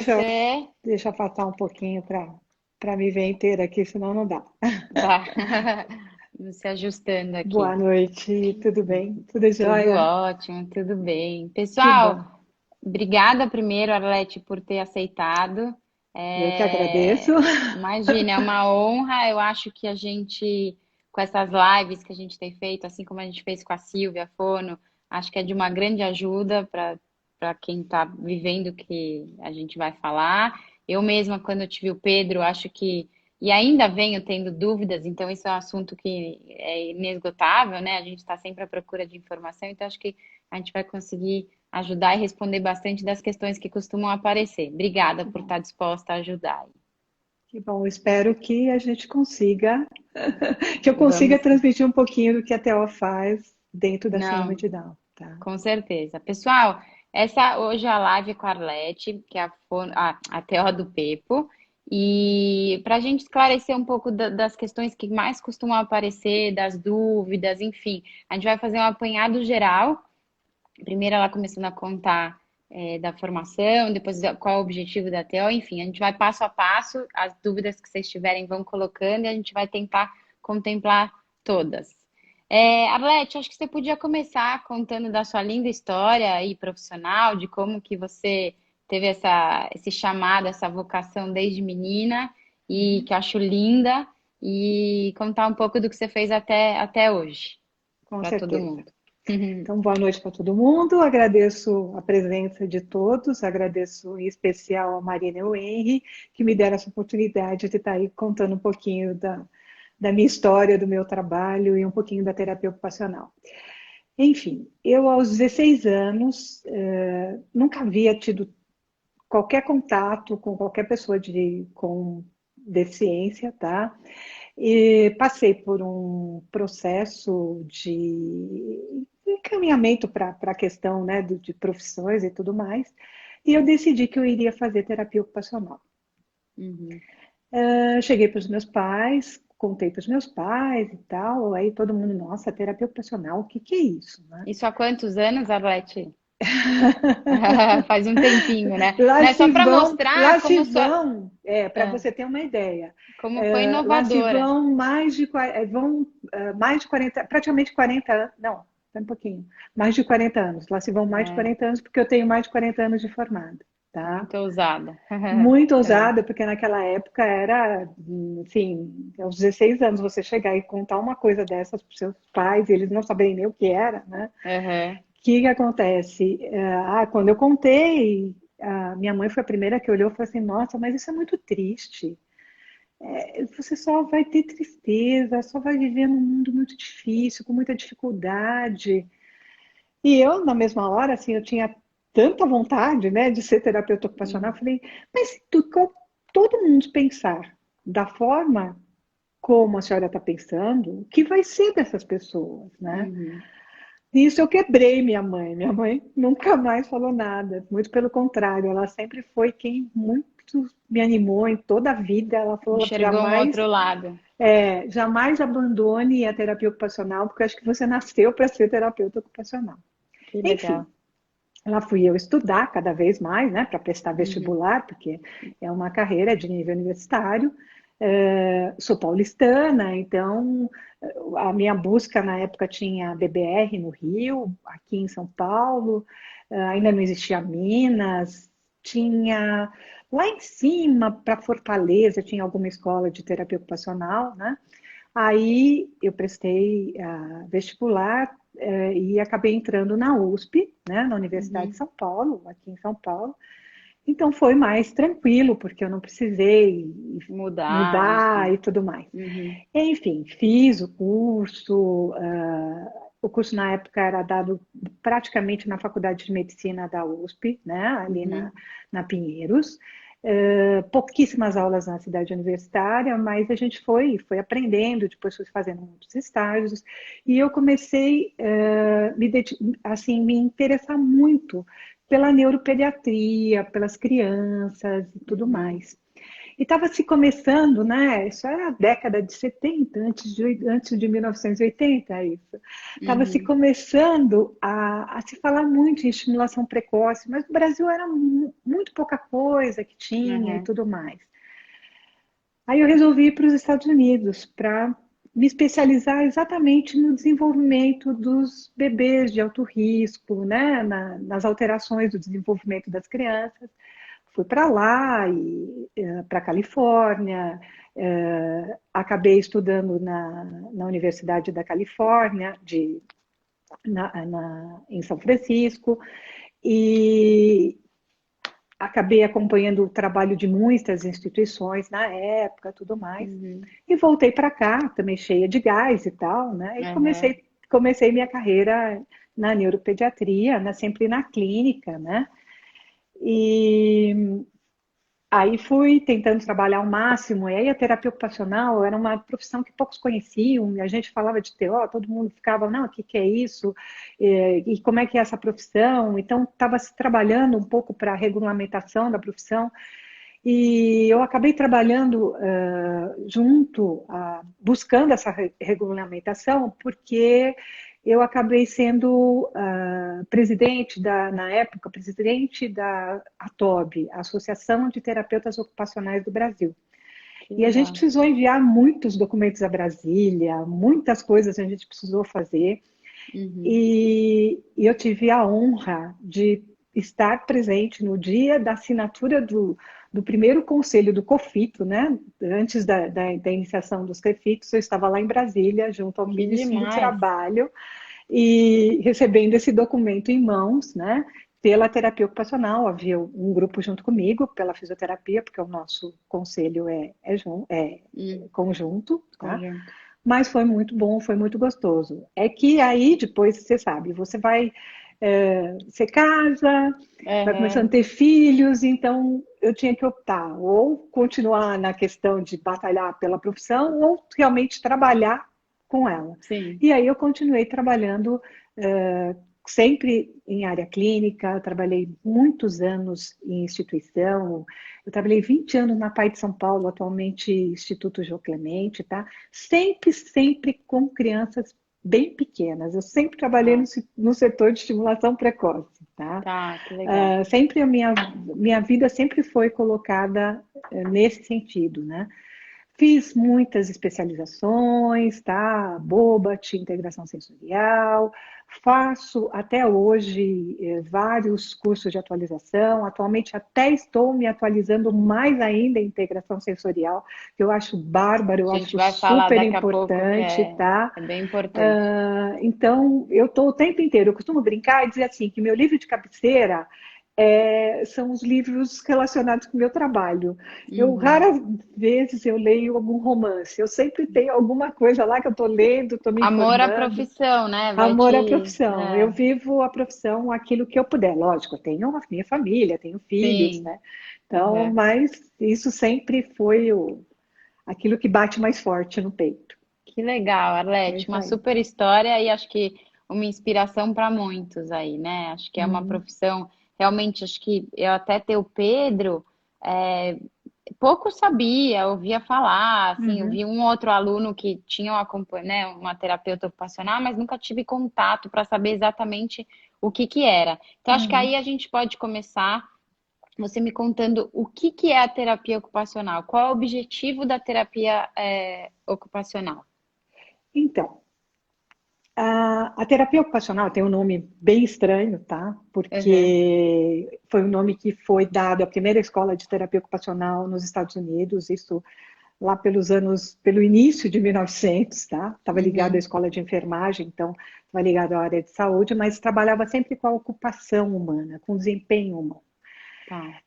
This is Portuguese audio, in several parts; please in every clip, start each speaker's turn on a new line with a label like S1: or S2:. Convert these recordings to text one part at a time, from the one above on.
S1: Você
S2: Deixa eu passar um pouquinho para me ver inteira aqui, senão não dá.
S1: tá se ajustando
S2: Boa
S1: aqui.
S2: noite, tudo bem? Tudo
S1: Tudo
S2: jóia?
S1: ótimo, tudo bem.
S2: Que
S1: Pessoal,
S2: bom.
S1: obrigada primeiro, Arlete, por ter aceitado.
S2: Eu que agradeço.
S1: Imagina, é uma honra. Eu acho que a gente, com essas lives que a gente tem feito, assim como a gente fez com a Silvia Fono, acho que é de uma grande ajuda para quem está vivendo o que a gente vai falar. Eu mesma, quando eu tive o Pedro, acho que, e ainda venho tendo dúvidas, então isso é um assunto que é inesgotável, né? A gente está sempre à procura de informação, então acho que a gente vai conseguir ajudar e responder bastante das questões que costumam aparecer. Obrigada
S2: Que
S1: por
S2: bom.
S1: estar disposta a ajudar.
S2: Que bom. Espero que a gente consiga, que eu consiga
S1: Vamos sim.
S2: transmitir um pouquinho do que a Theo faz dentro da Síndrome
S1: Não,
S2: de Down, tá?
S1: com certeza. Pessoal, essa hoje é a live com a Arlete, que é a TO do Pepo. E para a gente esclarecer um pouco das questões que mais costumam aparecer, das dúvidas, enfim, a gente vai fazer um apanhado geral. Primeiro ela começando a contar da formação, depois qual é o objetivo da TO, enfim, a gente vai passo a passo, as dúvidas que vocês tiverem vão colocando e a gente vai tentar contemplar todas. Arlete, acho que você podia começar contando da sua linda história e profissional, de como que você teve esse chamado, essa vocação desde menina, e
S2: Uhum.
S1: que eu acho linda, e contar um pouco do que você fez até hoje,
S2: Com
S1: para todo
S2: certeza.
S1: mundo.
S2: Então, boa noite para todo mundo. Agradeço a presença de todos, agradeço em especial a Marina e o Henry, que me deram essa oportunidade de estar aí contando um pouquinho da minha história, do meu trabalho e um pouquinho da terapia ocupacional. Enfim, eu aos 16 anos nunca havia tido qualquer contato com qualquer pessoa com deficiência, tá? E passei por um processo de encaminhamento para a questão, né, de profissões e tudo mais, e eu decidi que eu iria fazer terapia ocupacional.
S1: Uhum.
S2: Cheguei para os meus pais, contei para os meus pais e tal, aí todo mundo, nossa, terapia ocupacional, o que que é isso, né?
S1: Isso há quantos anos, Arlete? Faz um tempinho, né?
S2: Lá
S1: Não é só
S2: se
S1: para
S2: vão,
S1: mostrar para
S2: para você ter uma ideia,
S1: foi
S2: lá se
S1: inovadora.
S2: vão mais de 40, praticamente 40 anos, não, um pouquinho, mais de 40 anos. Lá se vão mais de
S1: É,
S2: 40 anos, porque eu tenho mais de 40 anos de formada, tá?
S1: muito ousada.
S2: Muito
S1: É,
S2: ousada, porque naquela época era, assim, aos 16 anos você chegar e contar uma coisa dessas para os seus pais, e eles não saberem nem o que era, né?
S1: aham.
S2: O que que acontece? Quando eu contei, a minha mãe foi a primeira que olhou e falou assim: Nossa, mas isso é muito triste. Você só vai ter tristeza, só vai viver num mundo muito difícil, com muita dificuldade. E eu, na mesma hora, assim, eu tinha tanta vontade, né, de ser terapeuta ocupacional, eu
S1: Uhum.
S2: falei: Mas se todo mundo pensar da forma como a senhora está pensando, o que vai ser dessas pessoas, né?
S1: Uhum.
S2: Nisso eu quebrei minha mãe. Minha mãe nunca mais falou nada. Muito pelo contrário, ela sempre foi quem muito me animou em toda a vida. Ela falou
S1: Enxergou um
S2: jamais,
S1: outro lado.
S2: jamais abandone a terapia ocupacional, porque eu acho que você nasceu para ser terapeuta ocupacional.
S1: Que
S2: Enfim,
S1: legal.
S2: lá fui eu estudar cada vez mais, né, para prestar
S1: Uhum.
S2: vestibular, porque é uma carreira de nível universitário. Sou paulistana, então a minha busca na época tinha BBR no Rio, aqui em São Paulo, ainda não existia Minas, tinha lá em cima, para Fortaleza, tinha alguma escola de terapia ocupacional, né? Aí eu prestei vestibular e acabei entrando na USP, né, na Universidade de
S1: Uhum.
S2: São Paulo, aqui em São Paulo. Então foi mais tranquilo, porque eu não precisei
S1: Mudar,
S2: mudar
S1: enfim.
S2: e tudo mais.
S1: Uhum.
S2: Enfim, fiz o curso. O curso na época era dado praticamente na Faculdade de Medicina da USP, né, ali
S1: Uhum.
S2: na Pinheiros. Pouquíssimas aulas na cidade universitária, mas a gente foi aprendendo, depois fui fazendo muitos estágios, e eu comecei assim, me interessar muito pela neuropediatria, pelas crianças e tudo
S1: Uhum.
S2: mais. E estava se começando, né? Isso era a década de 70, antes de 1980, isso. Estava se
S1: Uhum,
S2: começando a se falar muito em estimulação precoce, mas no Brasil era muito pouca coisa que tinha e
S1: uhum.
S2: tudo mais. Aí eu resolvi ir para os Estados Unidos para me especializar exatamente no desenvolvimento dos bebês de alto risco, né? Nas alterações do desenvolvimento das crianças. Fui para lá e para a Califórnia, acabei estudando na Universidade da Califórnia, em São Francisco, e acabei acompanhando o trabalho de muitas instituições na época, tudo mais,
S1: Uhum,
S2: e voltei para cá, também cheia de gás e tal, né? E
S1: uhum.
S2: comecei minha carreira na neuropediatria, né? Sempre na clínica, né? E aí fui tentando trabalhar ao máximo, e aí a terapia ocupacional era uma profissão que poucos conheciam, e a gente falava de TO, todo mundo ficava, não, o que que é isso? E como é que é essa profissão? Então, estava se trabalhando um pouco para a regulamentação da profissão, e eu acabei trabalhando buscando essa regulamentação, porque eu acabei sendo presidente na época, presidente da ATOB, Associação de Terapeutas Ocupacionais do Brasil.
S1: Que
S2: E a gente
S1: legal.
S2: precisou enviar muitos documentos a Brasília, muitas coisas a gente precisou fazer.
S1: Uhum.
S2: E eu tive a honra de estar presente no dia da assinatura do primeiro conselho do COFITO, né? Antes da iniciação dos CEFITOS, eu estava lá em Brasília, junto ao
S1: Que
S2: ministro do
S1: demais.
S2: Trabalho, e recebendo esse documento em mãos, né? Pela terapia ocupacional, havia um grupo junto comigo, pela fisioterapia, porque o nosso conselho é
S1: Hum,
S2: conjunto, tá?
S1: conjunto.
S2: Mas foi muito bom, foi muito gostoso. É que aí depois, você sabe, você casa, vai começando a
S1: Uhum,
S2: ter filhos, então eu tinha que optar, ou continuar na questão de batalhar pela profissão, ou realmente trabalhar com ela.
S1: sim.
S2: E aí eu continuei trabalhando sempre em área clínica, trabalhei muitos anos em instituição, eu trabalhei 20 anos na PAI de São Paulo, atualmente Instituto Jô Clemente, tá? Sempre com crianças bem pequenas. Eu sempre trabalhei
S1: Ah,
S2: no setor de estimulação precoce, tá?
S1: tá, que legal.
S2: Sempre minha vida sempre foi colocada nesse sentido, né? Fiz muitas especializações, tá? BOBAT, integração sensorial. Faço até hoje vários cursos de atualização. Atualmente até estou me atualizando mais ainda em integração sensorial, que eu acho bárbaro, eu
S1: A gente
S2: acho
S1: vai falar
S2: super
S1: daqui a pouco que
S2: importante, tá?
S1: é bem importante.
S2: Então, eu estou o tempo inteiro, eu costumo brincar e dizer assim, que meu livro de cabeceira são os livros relacionados com o meu trabalho. Eu
S1: Uhum.
S2: raras vezes eu leio algum romance. Eu sempre tenho alguma coisa lá que eu estou lendo, estou me
S1: Amor à
S2: informando.
S1: profissão, né? Vai
S2: Amor à
S1: te.
S2: profissão. Eu
S1: É,
S2: vivo a profissão aquilo que eu puder. Lógico, eu tenho a minha família, tenho filhos,
S1: sim.
S2: né? Então,
S1: Uhum.
S2: mas isso sempre foi aquilo que bate mais forte no peito.
S1: Que legal,
S2: É
S1: Arlete.
S2: isso
S1: Uma
S2: aí.
S1: super história e acho que uma inspiração para muitos aí, né? Acho que é uma
S2: Uhum,
S1: profissão. Realmente, acho que eu até ter o Pedro. é, Pouco sabia, ouvia falar, assim, eu
S2: uhum,
S1: vi um outro aluno que tinha né, uma terapeuta ocupacional, mas nunca tive contato para saber exatamente o que que era. Então, acho que
S2: uhum.
S1: aí a gente pode começar você me contando o que que é a terapia ocupacional, qual é o objetivo da terapia ocupacional.
S2: Então, a terapia ocupacional tem um nome bem estranho, tá?
S1: Uhum,
S2: Porque foi um nome que foi dado à primeira escola de terapia ocupacional nos Estados Unidos, isso lá pelo início de 1900, tá? Estava ligado à
S1: uhum,
S2: escola de enfermagem, então estava ligado à área de saúde, mas trabalhava sempre com a ocupação humana, com o desempenho humano.
S1: tá.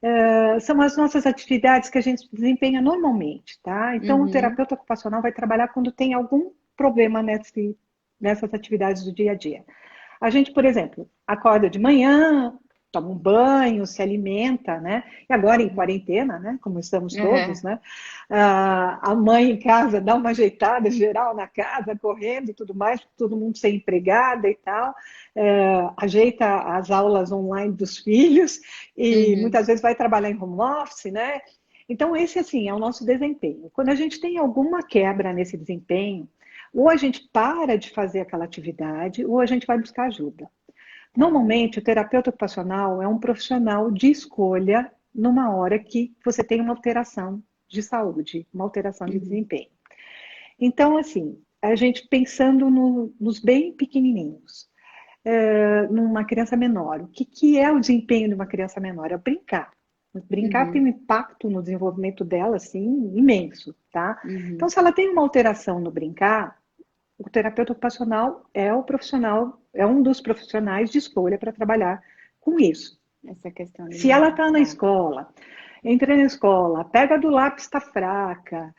S2: São as nossas atividades que a gente desempenha normalmente, tá? Então, o
S1: Uhum,
S2: terapeuta ocupacional vai trabalhar quando tem algum problema nessas atividades do dia a dia. A gente, por exemplo, acorda de manhã, toma um banho, se alimenta, né? E agora em
S1: uhum,
S2: quarentena, né? Como estamos todos,
S1: uhum,
S2: né? A mãe em casa dá uma ajeitada geral na casa, correndo e tudo mais, todo mundo sem empregada e tal. Ajeita as aulas online dos filhos e
S1: uhum,
S2: muitas vezes vai trabalhar em home office, né? Então, esse, assim, é o nosso desempenho. Quando a gente tem alguma quebra nesse desempenho, ou a gente para de fazer aquela atividade, ou a gente vai buscar ajuda. Normalmente, o terapeuta ocupacional é um profissional de escolha numa hora que você tem uma alteração de saúde, uma alteração de
S1: Uhum.
S2: desempenho. Então, assim, a gente pensando nos bem pequenininhos, numa criança menor, o que é o desempenho de uma criança menor? É brincar. Brincar tem
S1: Uhum.
S2: um impacto no desenvolvimento dela, assim, imenso, tá? Então,
S1: Uhum.
S2: se ela tem uma alteração no brincar, o terapeuta ocupacional é o profissional, é um dos profissionais de escolha para trabalhar com isso.
S1: Essa questão do
S2: Se ela
S1: brincar,
S2: está na
S1: tá.
S2: escola, entra na escola, pega do lápis, está fraca,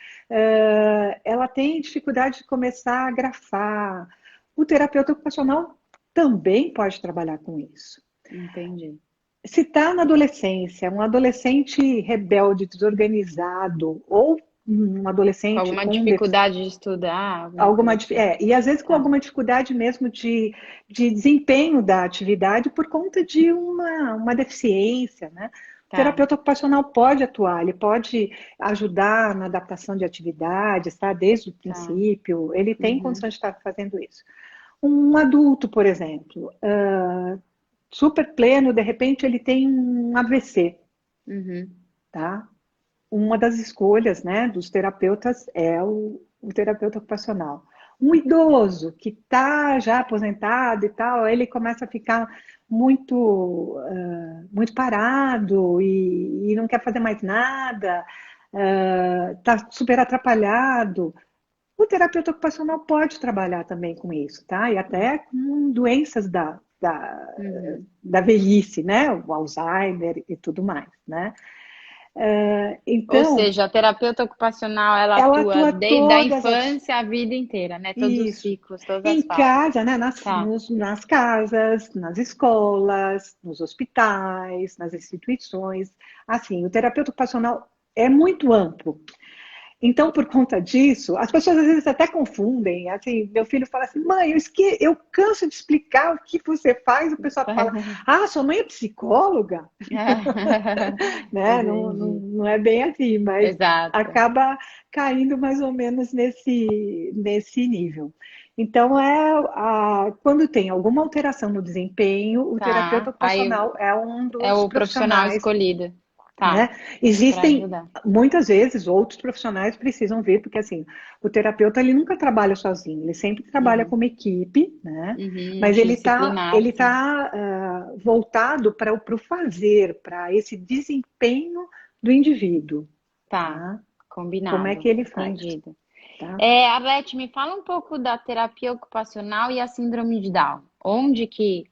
S2: ela tem dificuldade de começar a grafar, o terapeuta ocupacional também pode trabalhar com isso.
S1: Entendi.
S2: Se está na adolescência, um adolescente rebelde, desorganizado, ou um
S1: Com
S2: adolescente
S1: alguma
S2: com
S1: dificuldade de estudar, alguma
S2: alguma
S1: coisa assim.
S2: e às vezes com
S1: Tá.
S2: alguma dificuldade mesmo de desempenho da atividade por conta de uma deficiência, né? O
S1: Tá.
S2: terapeuta ocupacional pode atuar, ele pode ajudar na adaptação de atividades, tá? Desde o
S1: Tá.
S2: princípio, ele tem
S1: Uhum.
S2: condições de estar fazendo isso. Um adulto, por exemplo, super pleno, de repente ele tem um AVC,
S1: Uhum.
S2: tá? Uma das escolhas, né, dos terapeutas é o terapeuta ocupacional. Um idoso que está já aposentado e tal, ele começa a ficar muito parado e não quer fazer mais nada, está super atrapalhado. O terapeuta ocupacional pode trabalhar também com isso, tá? E até com doenças
S1: Uhum.
S2: da velhice, né? O Alzheimer e tudo mais, né?
S1: Ou
S2: Então,
S1: seja, a terapeuta ocupacional, ela
S2: ela
S1: atua
S2: atua
S1: desde a
S2: todas as.
S1: infância à vida inteira, né? Todos os
S2: Isso.
S1: ciclos, todas as
S2: Em
S1: fases.
S2: casa, né?
S1: Tá.
S2: Nas casas, nas escolas, nos hospitais, nas instituições. Assim, o terapeuta ocupacional é muito amplo. Então, por conta disso, as pessoas às vezes até confundem. Assim, meu filho fala assim, mãe, eu canso de explicar o que você faz. O pessoal fala, ah, sua mãe é psicóloga? Né? Não, não,
S1: Entendi.
S2: não é bem assim, mas
S1: Exato.
S2: acaba caindo mais ou menos nesse nível. Então, quando tem alguma alteração no desempenho, o terapeuta
S1: Tá. Aí
S2: ocupacional é um
S1: é
S2: dos
S1: o profissional
S2: profissionais,
S1: escolhido.
S2: né?
S1: Tá. Para
S2: Existem
S1: ajudar.
S2: muitas vezes outros profissionais precisam vir, porque assim, o terapeuta ele nunca trabalha sozinho, ele sempre trabalha
S1: Uhum.
S2: com uma equipe, né?
S1: Uhum.
S2: Mas
S1: Multidisciplinar, sim.
S2: voltado para o fazer, para esse desempenho do indivíduo,
S1: Tá.
S2: tá? Como é
S1: Combinado.
S2: que ele faz,
S1: Entendido.
S2: tá?
S1: Arlete, me fala um pouco da terapia ocupacional e a síndrome de Down.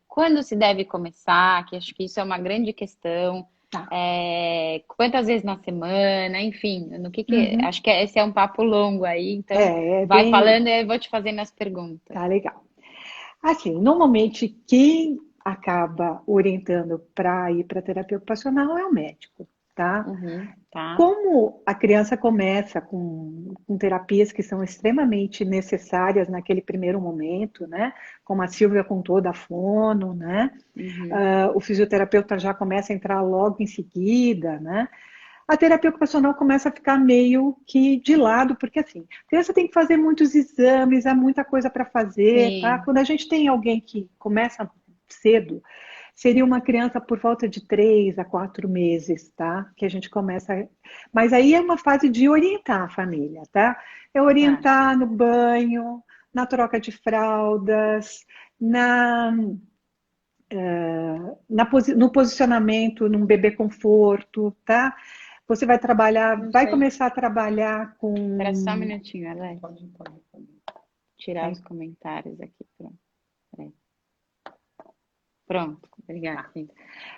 S1: Quando se deve começar? Que acho que isso é uma grande questão.
S2: Tá.
S1: Quantas vezes na semana? Enfim,
S2: Uhum.
S1: acho que esse é um papo longo aí, então
S2: É
S1: vai
S2: bem,
S1: falando e eu vou te fazendo as perguntas.
S2: tá legal. Assim, normalmente quem acaba orientando para ir para terapia ocupacional é o médico, tá?
S1: Uhum, tá.
S2: Como a criança começa com terapias que são extremamente necessárias naquele primeiro momento, né? Como a Silvia contou da fono, né?
S1: Uhum,
S2: O fisioterapeuta já começa a entrar logo em seguida, né? A terapia ocupacional começa a ficar meio que de lado, porque assim, a criança tem que fazer muitos exames, há muita coisa para fazer, tá?
S1: sim.
S2: Quando a gente tem alguém que começa cedo, seria uma criança por volta de 3 a 4 meses, tá? Que a gente começa. Mas aí é uma fase de orientar a família, tá? É
S1: Tá.
S2: orientar no banho, na troca de fraldas, na, no posicionamento num bebê conforto, tá? Você vai trabalhar,
S1: Não
S2: vai
S1: sei.
S2: começar a trabalhar
S1: Espera só um
S2: com.
S1: minutinho, Alex. Tirar os comentários aqui. Pronto. Peraí. Pronto. Obrigada. Sim.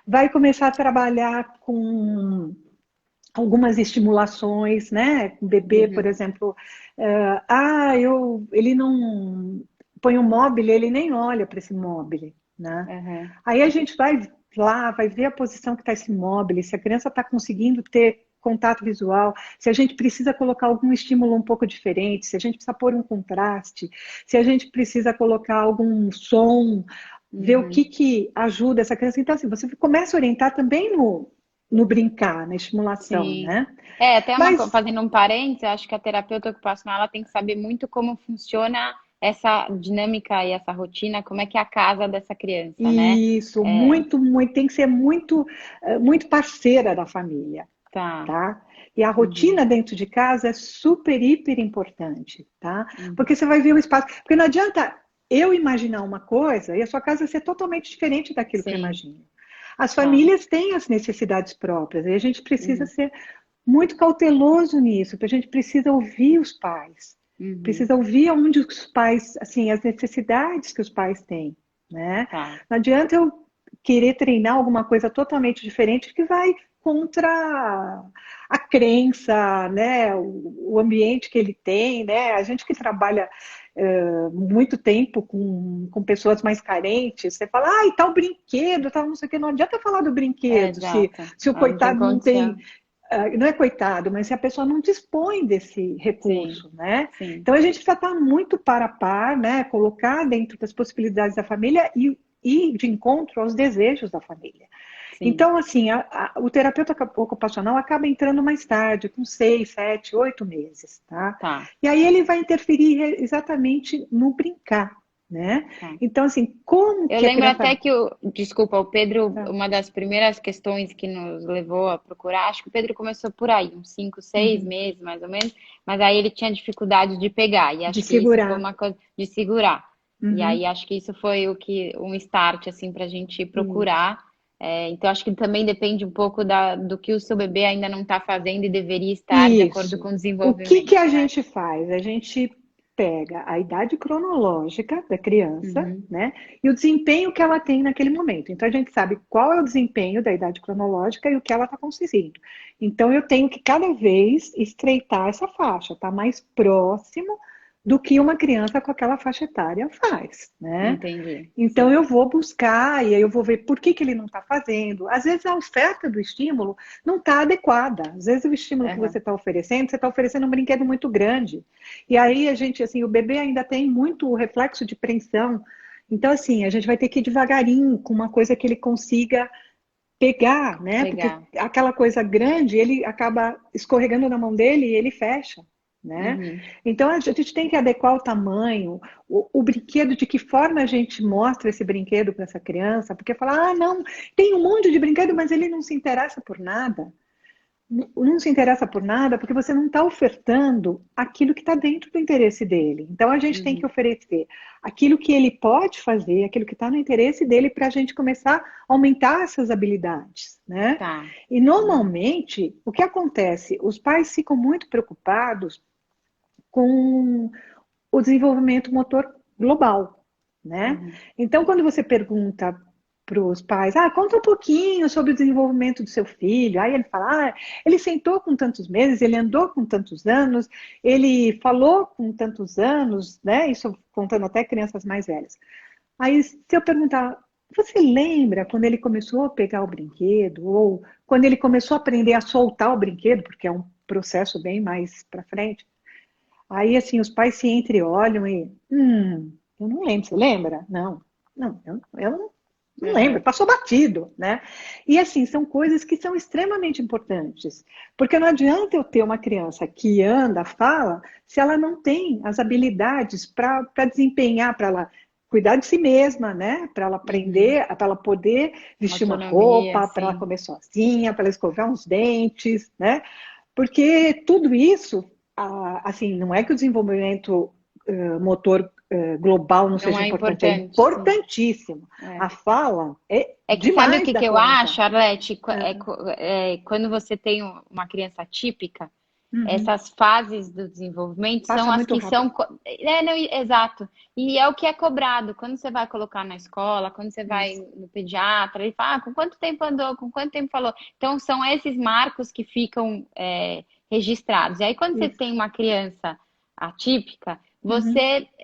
S2: Vai começar a trabalhar com algumas estimulações, né? O bebê, por
S1: Uhum,
S2: exemplo, ele não põe um móvel, ele nem olha para esse móvel, né?
S1: uhum,
S2: Aí a gente vai lá, vai ver a posição que está esse móvel, se a criança está conseguindo ter contato visual, se a gente precisa colocar algum estímulo um pouco diferente, se a gente precisa pôr um contraste, se a gente precisa colocar algum som, ver o
S1: uhum.
S2: que ajuda essa criança. Então, assim, você começa a orientar também no brincar, na estimulação,
S1: Sim.
S2: né?
S1: Até
S2: Mas
S1: fazendo um parênteses, eu acho que a terapeuta ocupacional ela tem que saber muito como funciona essa dinâmica e essa rotina, como é que é a casa dessa criança, né?
S2: isso,
S1: É,
S2: muito, muito, tem que ser muito, muito parceira da família,
S1: tá.
S2: tá? E a
S1: Uhum,
S2: rotina dentro de casa é super, hiper importante, tá?
S1: uhum.
S2: Porque você vai ver o espaço. Porque não adianta eu imaginar uma coisa e a sua casa ser totalmente diferente daquilo que eu
S1: Sim,
S2: imagino. As
S1: tá.
S2: famílias têm as necessidades próprias e a gente precisa
S1: Uhum,
S2: ser muito cauteloso nisso, porque a gente precisa ouvir os pais,
S1: uhum,
S2: precisa ouvir onde os pais, assim, as necessidades que os pais têm, né?
S1: tá.
S2: Não adianta eu querer treinar alguma coisa totalmente diferente que vai contra a crença, né? O ambiente que ele tem, né? A gente que trabalha muito tempo com pessoas mais carentes, você fala, ah, e tal brinquedo, tal não sei o que, não adianta falar do brinquedo
S1: Exato.
S2: se o
S1: Ela não tem
S2: coitado não tem
S1: condição.
S2: não é coitado, mas se a pessoa não dispõe desse
S1: Sim,
S2: recurso, né?
S1: sim,
S2: Então a gente precisa estar muito para a par, né? Colocar dentro das possibilidades da família e de encontro aos desejos da família.
S1: sim.
S2: Então, assim, o terapeuta ocupacional acaba entrando mais tarde, com 6, 7, 8 meses, tá?
S1: Tá,
S2: E aí ele vai interferir exatamente no brincar, né?
S1: tá.
S2: Então, assim, como
S1: Eu
S2: que a
S1: lembro
S2: criança.
S1: até que desculpa, o Pedro,
S2: Tá.
S1: uma das primeiras questões que nos levou a procurar, acho que o Pedro começou por aí, uns 5, 6 meses mais ou menos, mas aí ele tinha dificuldade de pegar, e
S2: De
S1: acho que isso foi
S2: segurar.
S1: uma coisa de segurar. E aí
S2: Uhum.
S1: acho que isso foi um start, assim, pra gente
S2: Isso.
S1: procurar. Então acho que também depende um pouco do que o seu bebê ainda não está fazendo e deveria estar de acordo com
S2: Isso.
S1: o
S2: O que que
S1: desenvolvimento,
S2: a
S1: né?
S2: gente faz? A gente pega a idade cronológica da criança,
S1: Uhum,
S2: né, e o desempenho que ela tem naquele momento. Então a gente sabe qual é o desempenho da idade cronológica e o que ela está conseguindo. Então eu tenho que cada vez estreitar essa faixa, tá mais próximo do que uma criança com aquela faixa etária faz, né?
S1: entendi,
S2: Então
S1: sim.
S2: eu vou buscar e aí eu vou ver por que ele não está fazendo. Às vezes a oferta do estímulo não está adequada. Às vezes o estímulo que
S1: Aham,
S2: você está oferecendo um brinquedo muito grande. E aí a gente, assim, o bebê ainda tem muito reflexo de preensão. Então, assim, a gente vai ter que ir devagarinho com uma coisa que ele consiga pegar, né? Porque
S1: legal.
S2: aquela coisa grande, ele acaba escorregando na mão dele e ele fecha, né?
S1: Uhum.
S2: Então a gente tem que adequar o tamanho, o brinquedo, de que forma a gente mostra esse brinquedo para essa criança, porque falar, ah, não, tem um monte de brinquedo, mas ele não se interessa por nada não se interessa por nada porque você não está ofertando aquilo que está dentro do interesse dele. Então a gente tem que
S1: Uhum.
S2: oferecer aquilo que ele pode fazer, aquilo que está no interesse dele, para a gente começar a aumentar essas habilidades, né?
S1: Tá.
S2: E
S1: Uhum.
S2: normalmente o que acontece? Os pais ficam muito preocupados com o desenvolvimento motor global, né?
S1: Uhum.
S2: Então, quando você pergunta para os pais, ah, conta um pouquinho sobre o desenvolvimento do seu filho. Aí ele fala, ah, ele sentou com tantos meses, ele andou com tantos anos, ele falou com tantos anos, né? Isso contando até crianças mais velhas. Aí, se eu perguntar, você lembra quando ele começou a pegar o brinquedo? Ou quando ele começou a aprender a soltar o brinquedo, porque é um processo bem mais para frente? Aí, assim, os pais se entreolham e, eu não lembro, você lembra? Não, não, eu não lembro,
S1: Aham.
S2: passou batido, né? E, assim, são coisas que são extremamente importantes, porque não adianta eu ter uma criança que anda, fala, se ela não tem as habilidades para desempenhar, para ela cuidar de si mesma, né? Para ela
S1: Uhum.
S2: aprender, para ela poder vestir uma
S1: Autonomia,
S2: roupa, para ela
S1: sim.
S2: comer sozinha, para ela escovar uns dentes, né? Porque tudo isso, assim, não é que o desenvolvimento motor global não
S1: Não
S2: seja
S1: é
S2: importante, é
S1: importante, sim.
S2: importantíssimo.
S1: É.
S2: A fala é
S1: É que sabe o
S2: demais
S1: que
S2: da
S1: que eu
S2: conta.
S1: acho, Arlete?
S2: É.
S1: Quando você tem uma criança típica,
S2: Uhum.
S1: essas fases do desenvolvimento são
S2: Passa
S1: as
S2: muito
S1: que são.
S2: rápido.
S1: Não, exato. E é o que é cobrado. Quando você vai colocar na escola, quando você vai
S2: Isso.
S1: no pediatra, ele fala, com quanto tempo andou, com quanto tempo falou. Então, são esses marcos que ficam registrados. E aí, quando você
S2: Isso.
S1: tem uma criança atípica,
S2: Uhum.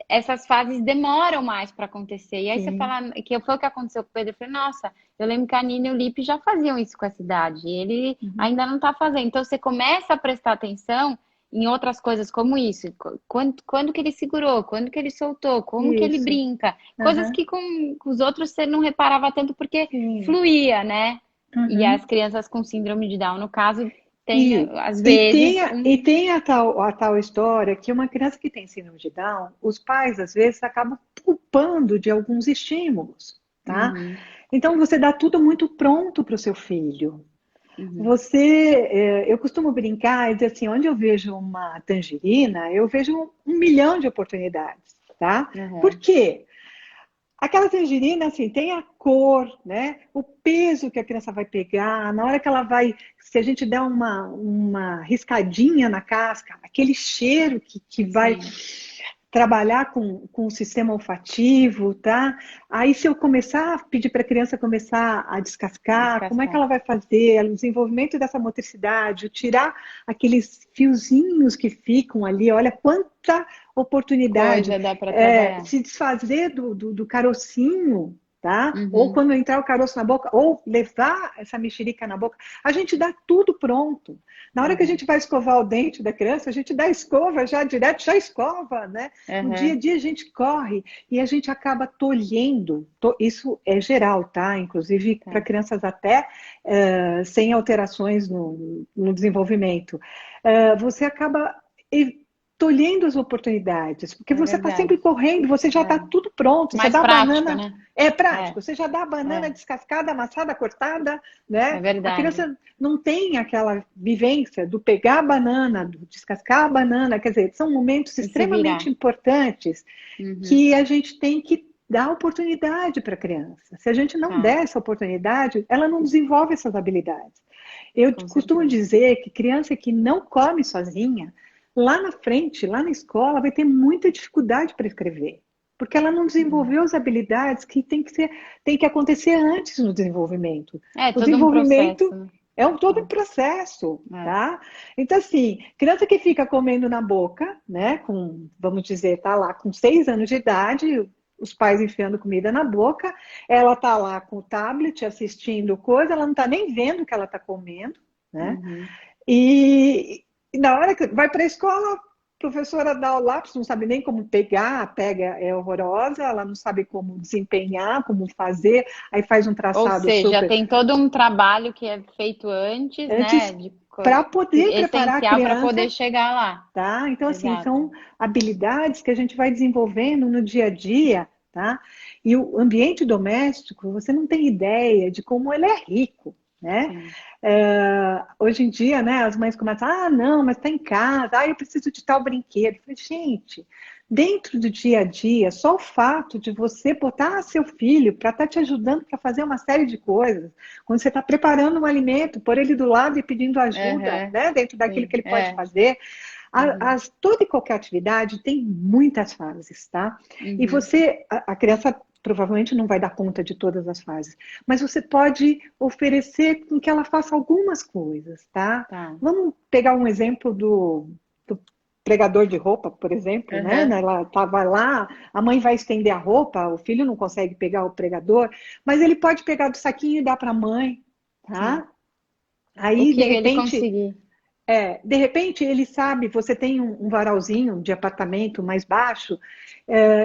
S1: essas fases demoram mais para acontecer. E aí você
S2: Sim.
S1: fala, que foi o que aconteceu com o Pedro, eu falei, nossa, eu lembro que a Nina e o Lipe já faziam isso com essa idade, e ele
S2: Uhum.
S1: ainda não está fazendo. Então você começa a prestar atenção em outras coisas como isso, quando que ele segurou, quando que ele soltou, como que ele
S2: Isso.
S1: brinca, coisas
S2: Uhum.
S1: que com os outros você não reparava tanto porque
S2: Sim.
S1: fluía, né? E
S2: Uhum.
S1: as crianças com síndrome de Down, no caso, tem,
S2: E,
S1: às
S2: e tem,
S1: vezes, um.
S2: e tem a tal história que uma criança que tem síndrome de Down, os pais às vezes acabam culpando de alguns estímulos, tá?
S1: Uhum,
S2: Então você dá tudo muito pronto para o seu filho.
S1: uhum,
S2: Eu costumo brincar e dizer assim, onde eu vejo uma tangerina, eu vejo um milhão de oportunidades, tá? Por
S1: uhum.
S2: quê? Aquela tangerina, assim, tem a cor, né? O peso que a criança vai pegar, na hora que ela vai, se a gente der uma riscadinha na casca, aquele cheiro que vai
S1: Sim,
S2: trabalhar com o sistema olfativo, tá? Aí, se eu começar a pedir para a criança começar a descascar, como é que
S1: descascar.
S2: ela vai fazer? O desenvolvimento dessa motricidade, tirar aqueles fiozinhos que ficam ali, olha quanta oportunidade,
S1: Coisa dá para trabalhar.
S2: se desfazer do carocinho, tá? Ou
S1: Uhum,
S2: quando entrar o caroço na boca, ou levar essa mexerica na boca, a gente dá tudo pronto. Na hora que a
S1: uhum,
S2: gente vai escovar o dente da criança, a gente dá escova já direto, já escova, né? No dia a
S1: uhum,
S2: dia a gente corre e a gente acaba tolhendo. Isso é geral, tá? Inclusive para
S1: tá.
S2: crianças até sem alterações no desenvolvimento. Você acaba tolhendo as oportunidades, porque
S1: É
S2: você está sempre
S1: verdade.
S2: correndo, você já está
S1: É.
S2: tudo pronto, você
S1: Mais
S2: dá a
S1: prático,
S2: banana,
S1: né?
S2: é
S1: É,
S2: prático, você já dá a banana
S1: é,
S2: descascada, amassada, cortada,
S1: é
S2: né? A
S1: verdade.
S2: criança não tem aquela vivência do pegar a banana, do descascar a banana, quer dizer, são momentos
S1: E se
S2: extremamente
S1: virar.
S2: importantes
S1: Uhum,
S2: que a gente tem que dar oportunidade para a criança. Se a gente não
S1: tá,
S2: der essa oportunidade, ela não desenvolve essas habilidades. Eu
S1: com
S2: costumo
S1: certeza.
S2: dizer que criança que não come sozinha, lá na frente, lá na escola, vai ter muita dificuldade para escrever, porque ela não
S1: Uhum.
S2: desenvolveu as habilidades que tem que acontecer antes no desenvolvimento.
S1: É
S2: O
S1: todo um
S2: desenvolvimento
S1: processo, né?
S2: é todo um processo,
S1: É,
S2: tá? Então, assim, criança que fica comendo na boca, né, vamos dizer, tá lá com 6 anos de idade, os pais enfiando comida na boca, ela tá lá com o tablet assistindo coisa, ela não tá nem vendo o que ela tá comendo, né?
S1: uhum.
S2: E na hora que vai para a escola, a professora dá o lápis, não sabe nem como pegar, a pega é horrorosa, ela não sabe como desempenhar, como fazer, aí faz um
S1: Ou
S2: traçado
S1: seja,
S2: super
S1: tem todo um trabalho que é feito antes, né?
S2: antes para poder preparar a
S1: Essencial para
S2: criança,
S1: poder chegar lá.
S2: tá? Então, assim,
S1: Exato.
S2: são habilidades que a gente vai desenvolvendo no dia a dia, tá? E o ambiente doméstico, você não tem ideia de como ele é rico, né?
S1: Sim.
S2: Hoje em dia, né, as mães começam, não, mas está em casa, eu preciso de tal brinquedo. Eu falei, gente, dentro do dia a dia, só o fato de você botar seu filho para estar te ajudando para fazer uma série de coisas, quando você está preparando um alimento, pôr ele do lado e pedindo ajuda,
S1: Uhum.
S2: né, dentro daquilo
S1: Sim.
S2: que ele pode
S1: É.
S2: fazer,
S1: Uhum.
S2: toda e qualquer atividade tem muitas fases, tá? E
S1: Uhum.
S2: você, a criança provavelmente não vai dar conta de todas as fases, mas você pode oferecer com que ela faça algumas coisas, tá?
S1: Tá.
S2: Vamos pegar um exemplo do pregador de roupa, por exemplo, né?
S1: Uhum.
S2: Ela estava lá, a mãe vai estender a roupa, o filho não consegue pegar o pregador, mas ele pode pegar do saquinho e dar para a mãe,
S1: Sim.
S2: tá?
S1: O
S2: Aí,
S1: que ele conseguir.
S2: de repente, ele sabe, você tem um varalzinho de apartamento mais baixo,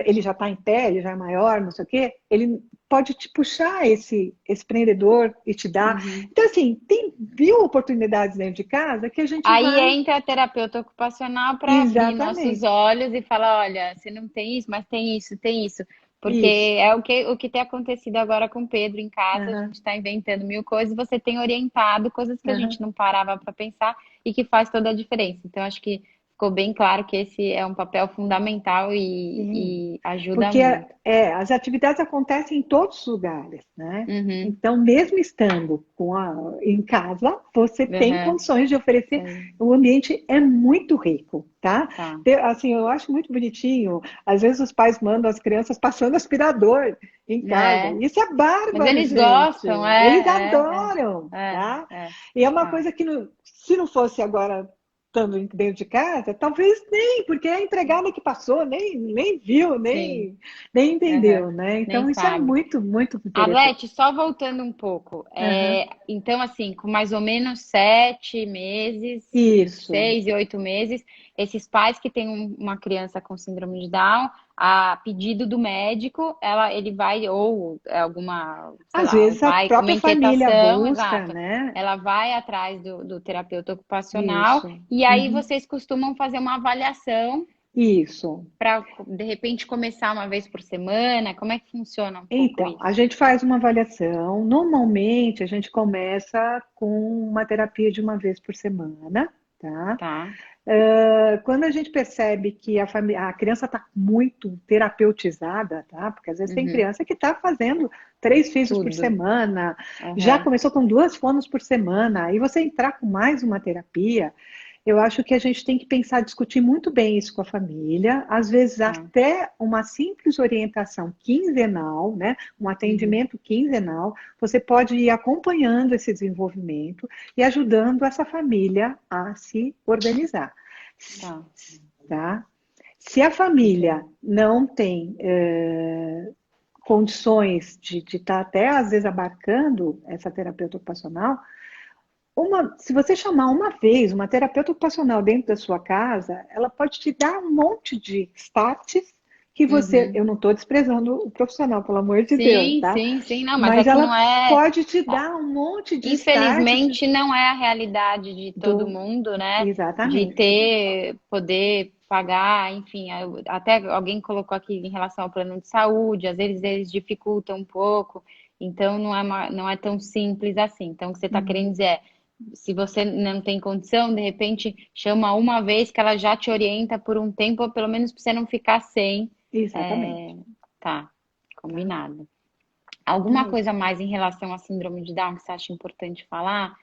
S2: ele já está em pé, ele já é maior, não sei o quê, ele pode te puxar esse prendedor e te dar.
S1: Uhum.
S2: Então, assim, tem mil oportunidades dentro de casa que a gente
S1: Aí
S2: vai.
S1: entra a terapeuta ocupacional para abrir nossos
S2: Exatamente.
S1: olhos e falar, olha, você não tem isso, mas tem isso, tem isso. Porque
S2: Isso.
S1: é o que tem acontecido agora com o Pedro em casa, a gente
S2: Aham,
S1: está inventando mil coisas, e você tem orientado coisas que a gente
S2: aham.
S1: não parava para pensar e que faz toda a diferença. Então, acho que ficou bem claro que esse é um papel fundamental
S2: Sim,
S1: e ajuda
S2: porque
S1: muito.
S2: as atividades acontecem em todos os lugares, né?
S1: Uhum,
S2: Então, mesmo estando em casa, você tem
S1: uhum,
S2: condições de oferecer.
S1: é,
S2: O ambiente é muito rico, tá?
S1: tá.
S2: Assim, eu acho muito bonitinho. Às vezes os pais mandam as crianças passando aspirador em casa.
S1: É,
S2: Isso é
S1: mas
S2: bárbaro,
S1: eles
S2: gente.
S1: gostam,
S2: Eles
S1: é,
S2: adoram, tá?
S1: é,
S2: E é uma
S1: tá.
S2: coisa que, se não fosse agora estando dentro de casa, talvez nem, porque é a empregada que passou, nem viu,
S1: Sim.
S2: nem
S1: Aham,
S2: entendeu, né?
S1: nem
S2: Então isso é
S1: sabe.
S2: muito, muito interessante.
S1: Arlete, só voltando um pouco.
S2: Aham.
S1: Então, assim, com mais ou menos 7 meses, entre
S2: Isso.
S1: 6 e 8 meses, esses pais que têm uma criança com síndrome de Down, a pedido do médico, ele vai, ou alguma, sei
S2: Às
S1: lá, o
S2: vezes a
S1: pai com uma
S2: própria família
S1: inquietação,
S2: busca,
S1: exato.
S2: né?
S1: Ela vai atrás do terapeuta ocupacional
S2: Isso.
S1: e aí
S2: Uhum.
S1: vocês costumam fazer uma avaliação
S2: Isso.
S1: para, de repente, começar uma vez por semana? Como é que funciona um pouco
S2: Então,
S1: isso?
S2: a gente faz uma avaliação. Normalmente, a gente começa com uma terapia de uma vez por semana, tá?
S1: Tá?
S2: Quando a gente percebe que a criança está muito terapeutizada, tá? Porque às vezes tem
S1: Uhum.
S2: criança que está fazendo 3 vezes por
S1: Tudo.
S2: semana, já
S1: Aham.
S2: começou com 2 fonos por semana, e você entrar com mais uma terapia, eu acho que a gente tem que pensar, discutir muito bem isso com a família, às vezes
S1: Tá.
S2: até uma simples orientação quinzenal, né? Um
S1: Uhum.
S2: atendimento quinzenal, você pode ir acompanhando esse desenvolvimento e ajudando essa família a se organizar,
S1: Tá.
S2: tá? Se a família
S1: Entendi.
S2: não tem condições de estar até às vezes abarcando essa terapeuta ocupacional, se você chamar uma vez uma terapeuta ocupacional dentro da sua casa, ela pode te dar um monte de starts que você,
S1: Uhum.
S2: eu não estou desprezando o profissional, pelo amor de Deus,
S1: Sim,
S2: tá?
S1: sim, sim, não, mas é
S2: Mas
S1: que não
S2: ela
S1: é.
S2: pode te dar um monte de starts
S1: Infelizmente, não é a realidade de todo
S2: do.
S1: mundo, né? De
S2: Exatamente.
S1: ter, poder pagar, enfim, até alguém colocou aqui em relação ao plano de saúde, às vezes eles dificultam um pouco, então não é tão simples assim. Então, o que você está querendo
S2: Uhum,
S1: dizer é, se você não tem condição, de repente chama uma vez que ela já te orienta por um tempo, ou pelo menos para você não ficar sem.
S2: exatamente.
S1: É, tá,
S2: Tá?
S1: combinado.
S2: Então
S1: Alguma
S2: é isso.
S1: coisa mais em relação à síndrome de Down que você acha importante falar,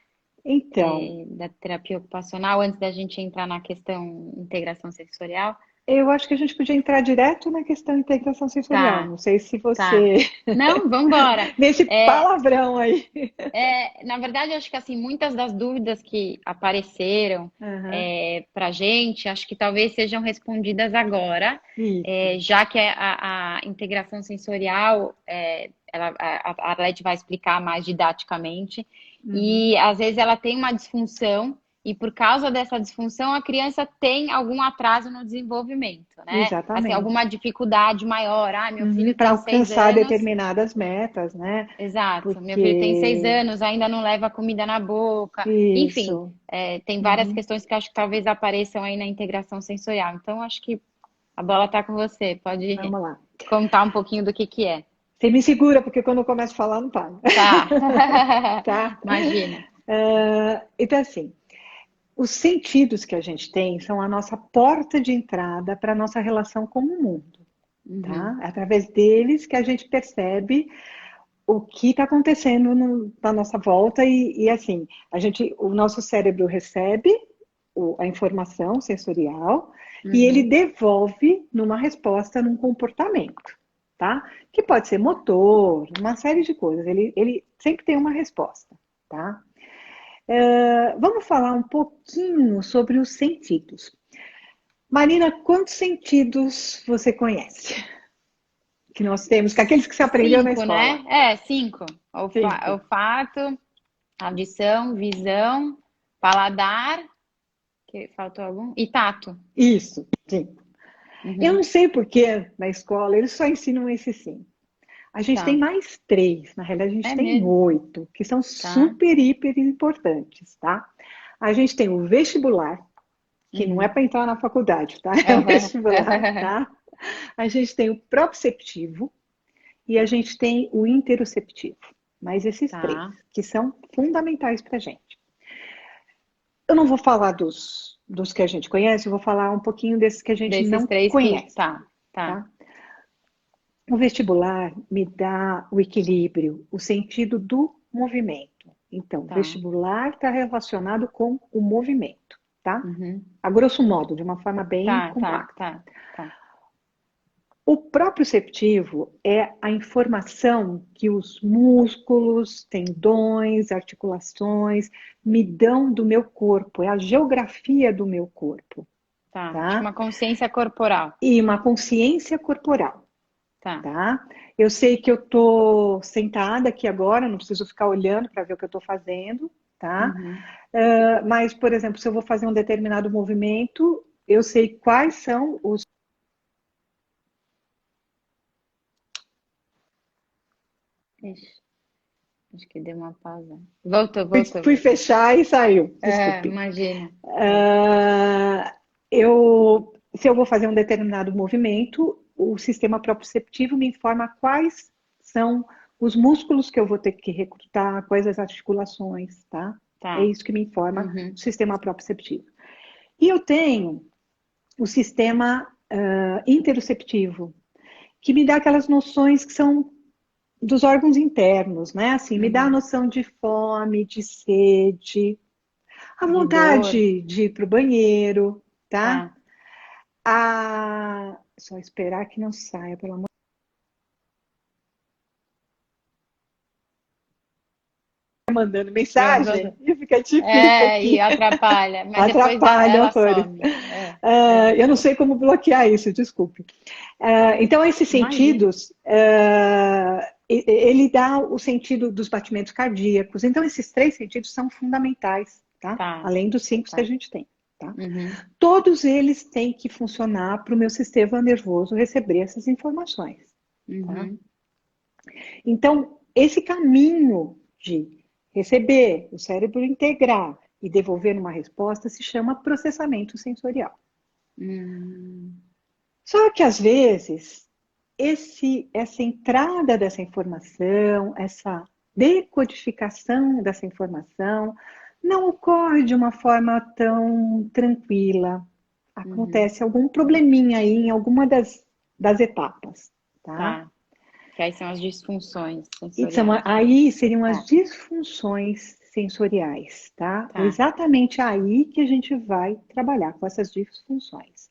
S2: Então,
S1: da terapia ocupacional, antes da gente entrar na questão integração sensorial?
S2: eu acho que a gente podia entrar direto na questão de integração sensorial.
S1: Tá,
S2: Não sei se
S1: tá.
S2: você.
S1: Não, vamos embora.
S2: Nesse
S1: É,
S2: palavrão aí.
S1: na verdade, eu acho que assim, muitas das dúvidas que apareceram
S2: Aham,
S1: para gente, acho que talvez sejam respondidas agora,
S2: isso.
S1: já que a integração sensorial, a Arlete vai explicar mais didaticamente,
S2: Uhum,
S1: e às vezes ela tem uma disfunção, e por causa dessa disfunção, a criança tem algum atraso no desenvolvimento, né? Assim,
S2: exatamente.
S1: alguma dificuldade maior. Ah, meu
S2: Uhum,
S1: filho
S2: para
S1: tem 6
S2: alcançar
S1: anos.
S2: determinadas metas, né?
S1: Exato. Meu filho tem seis
S2: Porque.
S1: anos, ainda não leva comida na boca. Enfim,
S2: Isso.
S1: tem várias
S2: Uhum,
S1: questões que acho que talvez apareçam aí na integração sensorial. Então, acho que a bola está com você. Pode
S2: vamos lá.
S1: contar um pouquinho do que é.
S2: Você me segura, porque quando eu começo a falar, não para.
S1: Tá.
S2: Tá?
S1: Imagina.
S2: Então, assim, os sentidos que a gente tem são a nossa porta de entrada para a nossa relação com o mundo,
S1: Uhum.
S2: tá? É através deles que a gente percebe o que está acontecendo na nossa volta assim, o nosso cérebro recebe a informação sensorial e ele
S1: Uhum.
S2: devolve numa resposta, num comportamento, tá? Que pode ser motor, uma série de coisas. Ele sempre tem uma resposta, tá? Vamos falar um pouquinho sobre os sentidos. Marina, quantos sentidos você conhece? Que nós temos, que aqueles que você aprendeu na
S1: Cinco,
S2: escola.
S1: né? É, cinco.
S2: Cinco.
S1: Olfato, audição, visão, paladar, que faltou algum? E tato.
S2: Isso, sim. Eu
S1: Uhum.
S2: não sei por que na escola eles só ensinam esse sim. A gente tem
S1: Tá.
S2: mais três, na realidade a gente
S1: É
S2: tem
S1: mesmo.
S2: 8, que são
S1: Tá.
S2: super, hiper importantes, tá? A gente tem o vestibular, que não é
S1: Uhum.
S2: para entrar na faculdade, tá? É o
S1: Aham.
S2: vestibular, tá? A gente tem o proprioceptivo e a gente tem o interoceptivo. Mas esses três,
S1: Tá.
S2: que são fundamentais para a gente. Eu não vou falar dos que a gente conhece, eu vou falar um pouquinho desses que a gente
S1: Desses
S2: não
S1: três que.
S2: conhece,
S1: Tá, tá,
S2: tá? O vestibular me dá o equilíbrio, o sentido do movimento. Então,
S1: tá.
S2: vestibular está relacionado com o movimento, tá?
S1: Uhum.
S2: A grosso modo, de uma forma bem
S1: Tá, tá,
S2: compacta.
S1: tá, tá.
S2: O proprioceptivo é a informação que os músculos, tendões, articulações me dão do meu corpo, é a geografia do meu corpo,
S1: Tá. Tipo
S2: tá?
S1: uma consciência corporal.
S2: E uma consciência corporal.
S1: Tá.
S2: Tá? Eu sei que eu tô sentada aqui agora, não preciso ficar olhando para ver o que eu estou fazendo, tá?
S1: Uhum.
S2: Mas, por exemplo, se eu vou fazer um determinado movimento, eu sei quais são os
S1: Ixi, acho que deu uma pausa. Voltou,
S2: Fui,
S1: voltou,
S2: fui
S1: voltou.
S2: fechar e saiu,
S1: É,
S2: desculpe.
S1: imagina. É.
S2: Ah, se eu vou fazer um determinado movimento, o sistema proprioceptivo me informa quais são os músculos que eu vou ter que recrutar, quais as articulações, tá? É
S1: Tá.
S2: isso que me informa o
S1: Uhum.
S2: sistema proprioceptivo. E eu tenho o sistema interoceptivo, que me dá aquelas noções que são dos órgãos internos, né? Assim, me dá a
S1: Uhum.
S2: noção de fome, de sede, a
S1: De dor.
S2: vontade de ir para o banheiro, tá?
S1: Tá.
S2: Só esperar que não saia, pelo amor. Mandando
S1: Pronto.
S2: mensagem e fica difícil
S1: É, e
S2: aqui.
S1: atrapalha, mas depois
S2: Atrapalha
S1: ela
S2: horrores.
S1: some. É, é.
S2: Eu não sei como bloquear isso, desculpe. Então, esses
S1: Imagina.
S2: sentidos, ele dá o sentido dos batimentos cardíacos. Então, esses três sentidos são fundamentais, tá?
S1: Tá,
S2: Além dos cinco que a
S1: tá.
S2: gente tem, tá?
S1: Uhum,
S2: Todos eles têm que funcionar para o meu sistema nervoso receber essas informações, tá?
S1: uhum.
S2: Então, esse caminho de receber, o cérebro integrar e devolver uma resposta se chama processamento sensorial.
S1: Hum,
S2: Só que às vezes essa entrada dessa informação, essa decodificação dessa informação, não ocorre de uma forma tão tranquila.
S1: uhum.
S2: Acontece algum probleminha aí em alguma das etapas, tá?
S1: Tá. Que aí são as disfunções
S2: Então,
S1: sensoriais.
S2: aí seriam as
S1: Tá,
S2: disfunções sensoriais, tá? É
S1: tá,
S2: exatamente aí que a gente vai trabalhar com essas disfunções.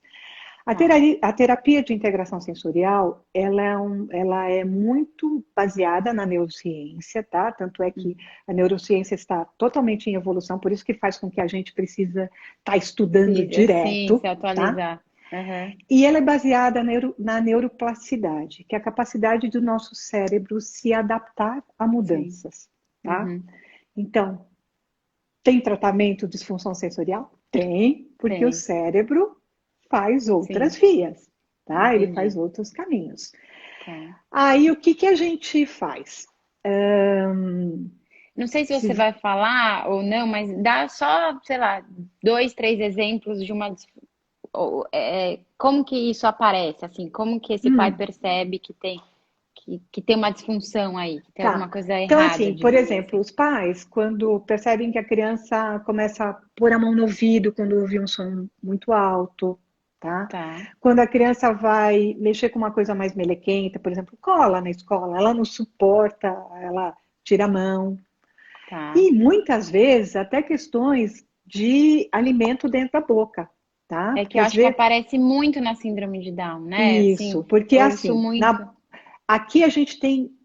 S1: tá.
S2: A terapia de integração sensorial, ela é muito baseada na neurociência, tá? Tanto é que
S1: Uhum.
S2: a neurociência está totalmente em evolução, por isso que faz com que a gente precisa estar estudando
S1: Sim, se
S2: direto, tá?
S1: atualizar. Uhum.
S2: E ela é baseada na neuroplasticidade, que é a capacidade do nosso cérebro se adaptar a
S1: Sim.
S2: mudanças, tá?
S1: Uhum.
S2: Então, tem tratamento de disfunção sensorial? Tem, porque o
S1: Tem.
S2: cérebro faz outras
S1: Sim,
S2: vias, tá? Ele faz
S1: entendi.
S2: outros caminhos.
S1: Tá.
S2: Aí, o que que a gente faz?
S1: Não sei se você
S2: Se-
S1: vai falar ou não, mas dá só, sei lá, dois, três exemplos de uma. Como que isso aparece, assim? Como que esse pai
S2: hum,
S1: percebe que tem uma disfunção aí, que tem alguma
S2: tá.
S1: coisa
S2: Então,
S1: errada,
S2: assim, por
S1: digamos
S2: exemplo,
S1: assim?
S2: os pais, quando percebem que a criança começa a pôr a mão no ouvido quando ouve um som muito alto, tá?
S1: Tá,
S2: Quando a criança vai mexer com uma coisa mais melequenta, por exemplo, cola na escola, ela não suporta, ela tira a mão.
S1: tá.
S2: E muitas vezes até questões de alimento dentro da boca, tá?
S1: É que
S2: Porque
S1: eu
S2: às
S1: acho que
S2: vezes
S1: aparece muito na síndrome de Down, né?
S2: isso,
S1: Assim,
S2: porque
S1: ouço
S2: assim,
S1: muito.
S2: aqui a gente tem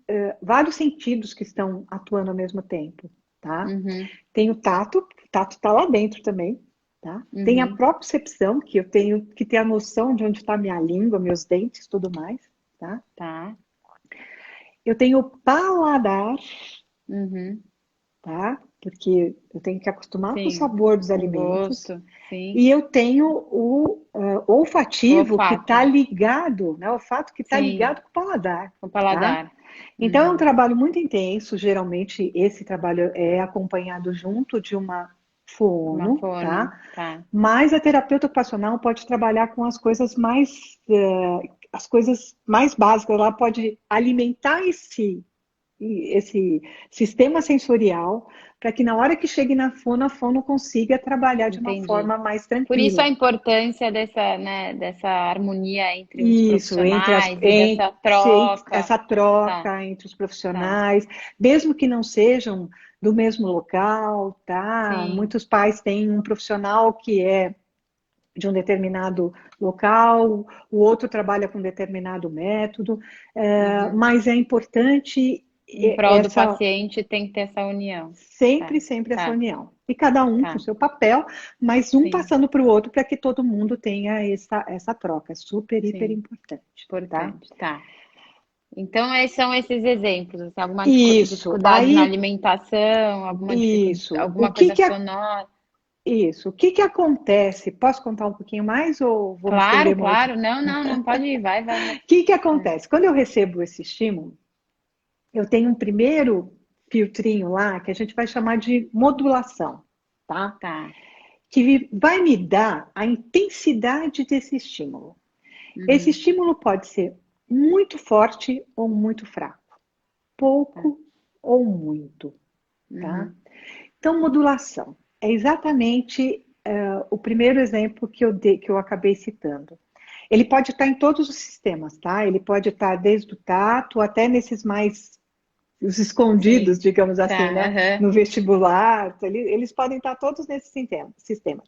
S2: vários sentidos que estão atuando ao mesmo tempo, tá?
S1: Uhum,
S2: Tem o tato está lá dentro também, tá? Tem a
S1: uhum,
S2: propriocepção, que eu tenho que ter a noção de onde está minha língua, meus dentes, tudo mais, tá?
S1: tá.
S2: Eu tenho o paladar,
S1: Uhum,
S2: tá? Porque eu tenho que acostumar com o
S1: sim.
S2: sabor dos
S1: O
S2: alimentos.
S1: gosto, sim.
S2: E eu tenho o
S1: O
S2: olfativo que
S1: olfato,
S2: está ligado, né? O olfato que está
S1: sim.
S2: ligado com o paladar,
S1: O
S2: tá?
S1: paladar.
S2: Então é um
S1: Uhum.
S2: trabalho muito intenso. Geralmente esse trabalho é acompanhado junto de uma
S1: Uma
S2: fono,
S1: fono,
S2: tá?
S1: tá.
S2: Mas a terapeuta ocupacional pode trabalhar com as coisas mais básicas. Ela pode alimentar esse sistema sensorial para que na hora que chegue na fono, a fono consiga trabalhar de uma
S1: Entendi.
S2: forma mais
S1: Por isso a
S2: tranquila.
S1: importância dessa, né, dessa harmonia entre os
S2: Isso,
S1: profissionais e dessa troca.
S2: essa
S1: Tá,
S2: troca entre os
S1: tá.
S2: profissionais, mesmo que não sejam do mesmo local, tá?
S1: Sim.
S2: Muitos pais têm um profissional que é de um determinado local, o outro trabalha com determinado método,
S1: Uhum.
S2: mas é importante
S1: Em prol do
S2: essa
S1: paciente tem que ter essa união. Tá,
S2: sempre essa
S1: tá,
S2: união. E cada um com o
S1: tá.
S2: seu papel, mas um
S1: Sim,
S2: passando para o outro para que todo mundo tenha essa troca. É super, hiper
S1: sim.
S2: importante, tá?
S1: Importante. Tá. Então, são esses exemplos, assim, alguma
S2: Isso,
S1: dificuldade na
S2: aí,
S1: alimentação,
S2: isso.
S1: alguma coisa sonora.
S2: O que que acontece? Posso contar um pouquinho mais ou vou me
S1: Claro,
S2: estender muito?
S1: claro. Não, não, não pode ir. Vai, vai, vai.
S2: O que que
S1: É.
S2: acontece? Quando eu recebo esse estímulo, eu tenho um primeiro filtrinho lá que a gente vai chamar de modulação, tá?
S1: Tá.
S2: Que vai me dar a intensidade desse estímulo. Esse
S1: Uhum.
S2: estímulo pode ser muito forte ou muito fraco,
S1: Tá.
S2: pouco ou muito, tá?
S1: Uhum.
S2: Então, modulação é exatamente o primeiro exemplo que eu acabei citando. Ele pode estar em todos os sistemas, tá? Ele pode estar desde o tato até nesses mais os escondidos,
S1: Sim.
S2: digamos assim,
S1: Tá.
S2: né?
S1: Aham.
S2: No vestibular, eles podem estar todos nesses sistemas.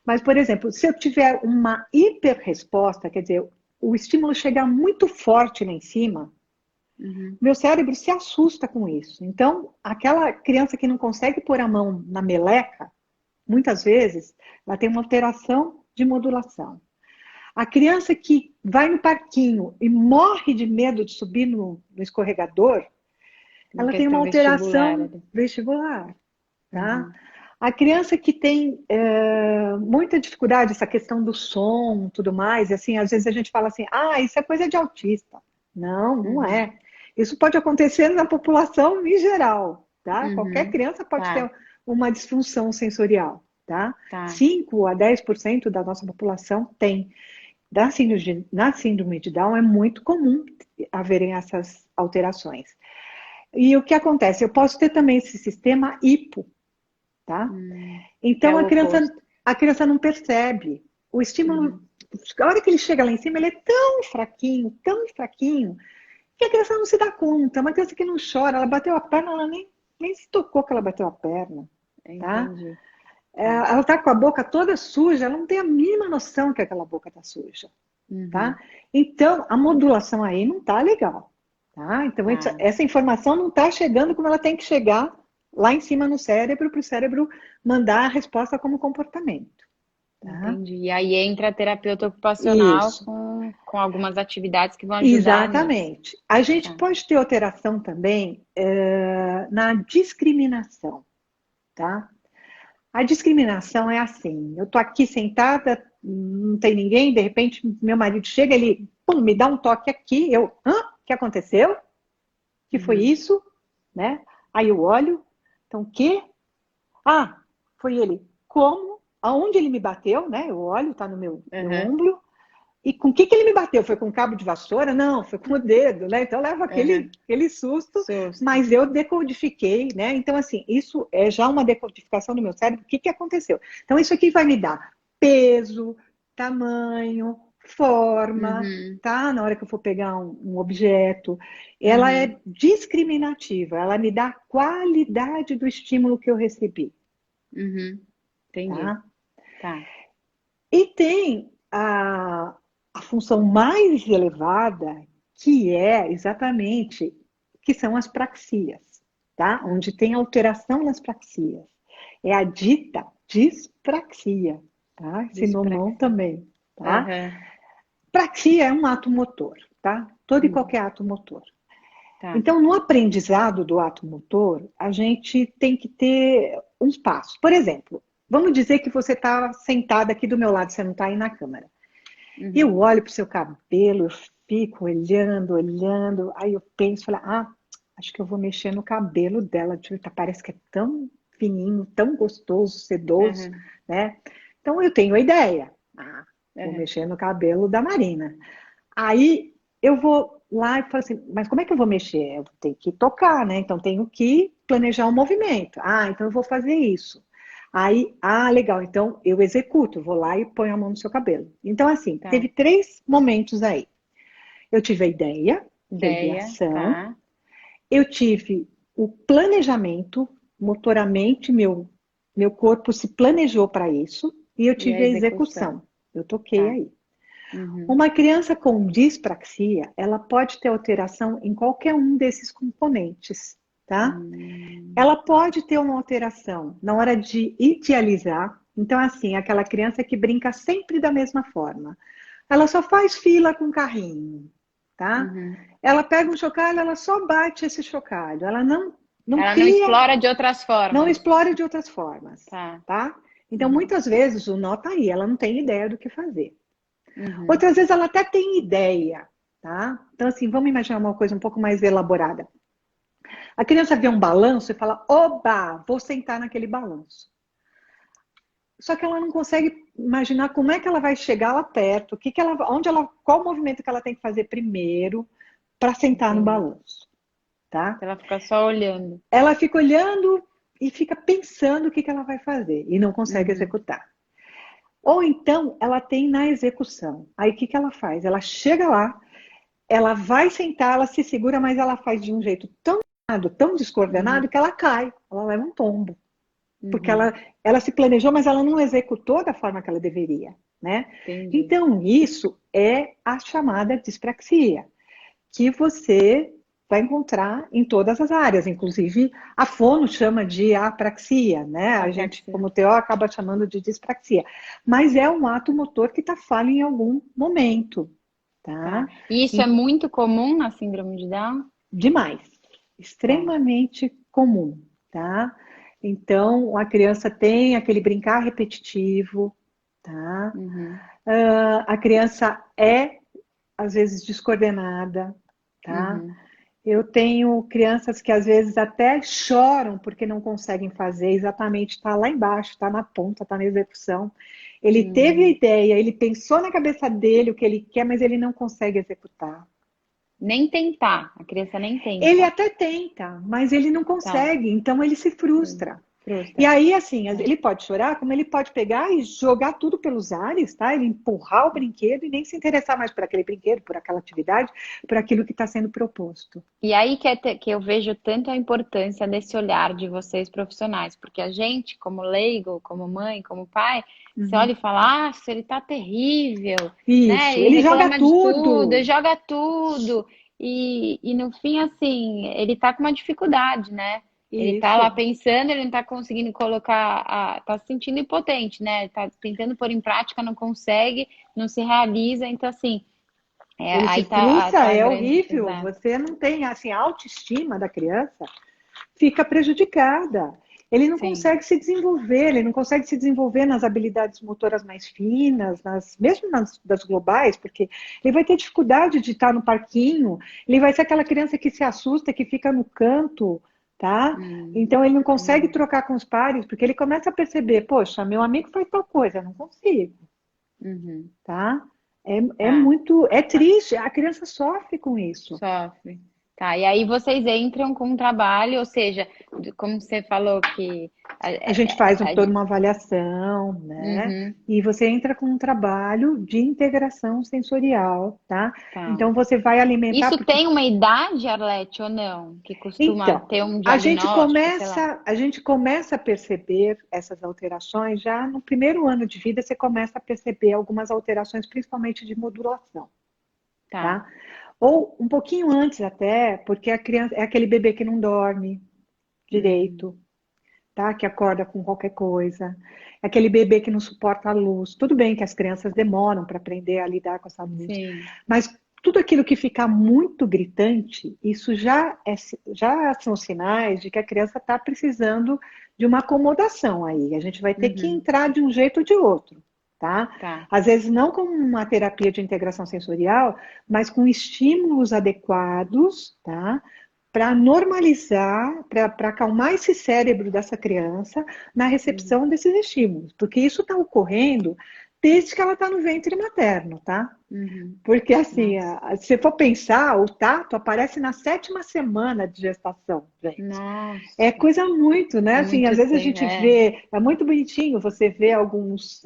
S2: Mas, por exemplo, se eu tiver uma hiperresposta, quer dizer, o estímulo chegar muito forte lá em cima,
S1: Uhum.
S2: meu cérebro se assusta com isso. Então, aquela criança que não consegue pôr a mão na meleca, muitas vezes, ela tem uma alteração de modulação. A criança que vai no parquinho e morre de medo de subir no escorregador,
S1: Uma
S2: ela tem uma
S1: questão vestibular
S2: alteração
S1: ali.
S2: vestibular, tá?
S1: Uhum.
S2: A criança que tem muita dificuldade, essa questão do som, tudo mais, e assim, às vezes a gente fala assim, ah, isso é coisa de autista. Não, não
S1: Uhum.
S2: é. Isso pode acontecer na população em geral, tá? Qualquer
S1: Uhum.
S2: criança pode
S1: Tá.
S2: ter uma disfunção sensorial, tá?
S1: Tá.
S2: 5 a 10% da nossa população tem. Na síndrome de Down é muito comum haverem essas alterações. E o que acontece? Eu posso ter também esse sistema hipo, tá?
S1: Que é
S2: Então
S1: o oposto.
S2: a criança não percebe. O estímulo,
S1: Uhum.
S2: a hora que ele chega lá em cima, ele é tão fraquinho, que a criança não se dá conta. É uma criança que não chora, ela bateu a perna, ela nem se tocou que ela bateu a perna, tá?
S1: Entendi. Tá.
S2: Ela tá com a boca toda suja, ela não tem a mínima noção que aquela boca tá suja, tá?
S1: Uhum.
S2: Então, a modulação aí não tá legal, tá? Então,
S1: Tá.
S2: essa informação não tá chegando como ela tem que chegar lá em cima no cérebro, para o cérebro mandar a resposta como comportamento, tá?
S1: Entendi. E aí entra a terapeuta ocupacional
S2: Isso,
S1: com algumas atividades que vão ajudar nisso.
S2: exatamente. A gente
S1: Tá.
S2: pode ter alteração também na discriminação, tá? A discriminação é assim: eu tô aqui sentada, não tem ninguém, de repente meu marido chega, ele pum, me dá um toque aqui, o que aconteceu? O que foi
S1: Uhum.
S2: isso? Né? Aí eu olho, então o quê? Ah, foi ele. Como? Aonde ele me bateu, né? Eu olho, tá no meu
S1: Uhum.
S2: ombro. E com o que ele me bateu? Foi com um cabo de vassoura? Não, foi com o dedo, né? Então leva
S1: Uhum.
S2: aquele susto,
S1: Susto.
S2: mas eu decodifiquei, né? Então, assim, isso é já uma decodificação do meu cérebro. O que aconteceu? Então, isso aqui vai me dar peso, tamanho, forma,
S1: Uhum.
S2: tá? Na hora que eu for pegar um objeto. Ela
S1: Uhum.
S2: é discriminativa, ela me dá a qualidade do estímulo que eu recebi,
S1: Uhum. Entendi.
S2: tá?
S1: Tá.
S2: E tem a função mais elevada, que é exatamente, que são as praxias, tá? Onde tem alteração nas praxias. É a dita dispraxia, tá? Esse nomão
S1: Dispraxia.
S2: também, tá?
S1: Aham.
S2: Praxia é um ato motor, tá? Todo e
S1: Uhum.
S2: qualquer ato motor.
S1: Tá.
S2: Então, no aprendizado do ato motor, a gente tem que ter uns passos. Por exemplo, vamos dizer que você está sentada aqui do meu lado, você não está aí na câmera. Eu
S1: Uhum.
S2: olho para o seu cabelo, eu fico olhando, olhando, aí eu penso, falo, acho que eu vou mexer no cabelo dela, parece que é tão fininho, tão gostoso, sedoso,
S1: Uhum.
S2: né? Então eu tenho a ideia, vou
S1: Uhum.
S2: mexer no cabelo da Marina. Aí eu vou lá e falo assim, mas como é que eu vou mexer? Eu tenho que tocar, né? Então tenho que planejar um movimento. Então eu vou fazer isso. Aí, legal, então eu executo, vou lá e ponho a mão no seu cabelo. Então, assim, teve
S1: Tá.
S2: 3 momentos aí. Eu tive a ideia, que é a
S1: Ideia.
S2: ideação,
S1: Tá.
S2: eu tive o planejamento, motoramente, meu corpo se planejou para isso, e eu
S1: E a
S2: tive a
S1: execução.
S2: execução. Eu toquei
S1: Tá.
S2: aí.
S1: Uhum.
S2: Uma criança com dispraxia, ela pode ter alteração em qualquer um desses componentes, tá?
S1: Hum.
S2: Ela pode ter uma alteração na hora de idealizar. Então, assim, aquela criança que brinca sempre da mesma forma. Ela só faz fila com carrinho, tá?
S1: Uhum.
S2: Ela pega um chocalho, ela só bate esse chocalho. Ela não
S1: Ela não
S2: cria,
S1: explora de outras
S2: não
S1: formas.
S2: explora de outras formas,
S1: Tá.
S2: tá? Então,
S1: Uhum.
S2: muitas vezes o nó tá aí, ela não tem ideia do que fazer.
S1: Uhum.
S2: Outras vezes ela até tem ideia, tá? Então, assim, vamos imaginar uma coisa um pouco mais elaborada. A criança vê um balanço e fala, oba, vou sentar naquele balanço. Só que ela não consegue imaginar como é que ela vai chegar lá perto, qual movimento que ela tem que fazer primeiro para sentar no
S1: Entendi.
S2: balanço, tá?
S1: Ela fica só olhando.
S2: Ela fica olhando e fica pensando o que ela vai fazer e não consegue
S1: Uhum.
S2: executar. Ou então ela tem na execução. Aí o que ela faz? Ela chega lá, ela vai sentar, ela se segura, mas ela faz de um jeito tão descoordenado
S1: Uhum.
S2: que ela cai, ela leva um tombo. Porque
S1: Uhum.
S2: ela se planejou, mas ela não executou da forma que ela deveria, né?
S1: Entendi.
S2: Então, isso é a chamada dispraxia, que você vai encontrar em todas as áreas, inclusive a fono chama de apraxia, né? A gente,
S1: Apraxia.
S2: como TO, acaba chamando de dispraxia. Mas é um ato motor que está falho em algum momento,
S1: Tá.
S2: tá?
S1: E isso é
S2: E
S1: muito comum na síndrome de Down?
S2: demais,
S1: Tá.
S2: extremamente comum, tá? Então, a criança tem aquele brincar repetitivo, tá?
S1: Uhum.
S2: A criança é, às vezes, descoordenada, tá?
S1: Uhum.
S2: Eu tenho crianças que às vezes até choram porque não conseguem fazer, exatamente está lá embaixo, está na ponta, está na execução. Ele teve a
S1: Uhum.
S2: ideia, ele pensou na cabeça dele o que ele quer, mas ele não consegue executar.
S1: Nem tentar. A criança nem
S2: Ele
S1: tenta.
S2: até tenta, mas ele não
S1: Tá.
S2: consegue, então ele se
S1: Sim.
S2: frustra. E
S1: Frustra.
S2: aí, assim,
S1: Tá.
S2: ele pode chorar, como ele pode pegar e jogar tudo pelos ares, tá? Ele empurrar o brinquedo e nem se interessar mais por aquele brinquedo, por aquela atividade, por aquilo que está sendo proposto.
S1: E aí que eu vejo tanto a importância desse olhar de vocês profissionais, porque a gente, como leigo, como mãe, como pai, você olha
S2: Uhum.
S1: e fala, ah, ele tá terrível, né?
S2: Isso,
S1: E
S2: ele joga
S1: reclama de tudo, e
S2: tudo.
S1: joga tudo. E no fim, assim, ele tá com uma dificuldade, né? Ele tá lá
S2: Isso.
S1: pensando, ele não tá conseguindo colocar, tá se sentindo impotente, né? Tá tentando pôr em prática, não consegue, não se realiza. Então, assim,
S2: Ele se
S1: aí tá,
S2: frustra,
S1: tá a
S2: é
S1: grande,
S2: horrível.
S1: exato.
S2: Você não tem, assim, a autoestima da criança fica prejudicada. Ele não
S1: Sim.
S2: consegue se desenvolver, ele não consegue se desenvolver nas habilidades motoras mais finas, mesmo nas das globais, porque ele vai ter dificuldade de estar no parquinho, ele vai ser aquela criança que se assusta, que fica no canto, tá?
S1: Hum,
S2: Então ele não consegue
S1: hum.
S2: trocar com os pares, porque ele começa a perceber, poxa, meu amigo faz tal coisa, eu não consigo,
S1: Uhum.
S2: tá? É
S1: Tá,
S2: muito, é triste, a criança sofre com isso.
S1: sofre. Tá, e aí vocês entram com um trabalho, ou seja, como você falou que
S2: A gente faz toda
S1: a-
S2: uma avaliação, né?
S1: uhum,
S2: E você entra com um trabalho de integração sensorial, tá?
S1: tá.
S2: Então você vai alimentar,
S1: Isso
S2: porque
S1: tem uma idade, Arlete, ou não? Que costuma
S2: então
S1: ter um diagnóstico, sei lá.
S2: a gente começa a perceber essas alterações já no primeiro ano de vida. Você começa a perceber algumas alterações, principalmente de modulação,
S1: Tá.
S2: tá? Ou um pouquinho antes até, porque a criança é aquele bebê que não dorme
S1: Uhum.
S2: direito, tá? Que acorda com qualquer coisa. É aquele bebê que não suporta a luz. Tudo bem que as crianças demoram para aprender a lidar com essa luz,
S1: Sim.
S2: mas tudo aquilo que ficar muito gritante, isso já são sinais de que a criança está precisando de uma acomodação aí. A gente vai ter que
S1: Uhum.
S2: entrar de um jeito ou de outro, tá?
S1: Tá.
S2: Às vezes não com uma terapia de integração sensorial, mas com estímulos adequados, tá? Para normalizar, para acalmar esse cérebro dessa criança na
S1: Uhum.
S2: recepção desses estímulos, porque isso está ocorrendo desde que ela está no ventre materno, tá?
S1: Uhum.
S2: Porque assim,
S1: Nossa.
S2: se você for pensar, o tato aparece na sétima semana de gestação, gente. É
S1: Nossa.
S2: coisa muito, né?
S1: É
S2: Assim, às
S1: muito
S2: vezes a
S1: tempo.
S2: gente vê, é muito bonitinho você vê alguns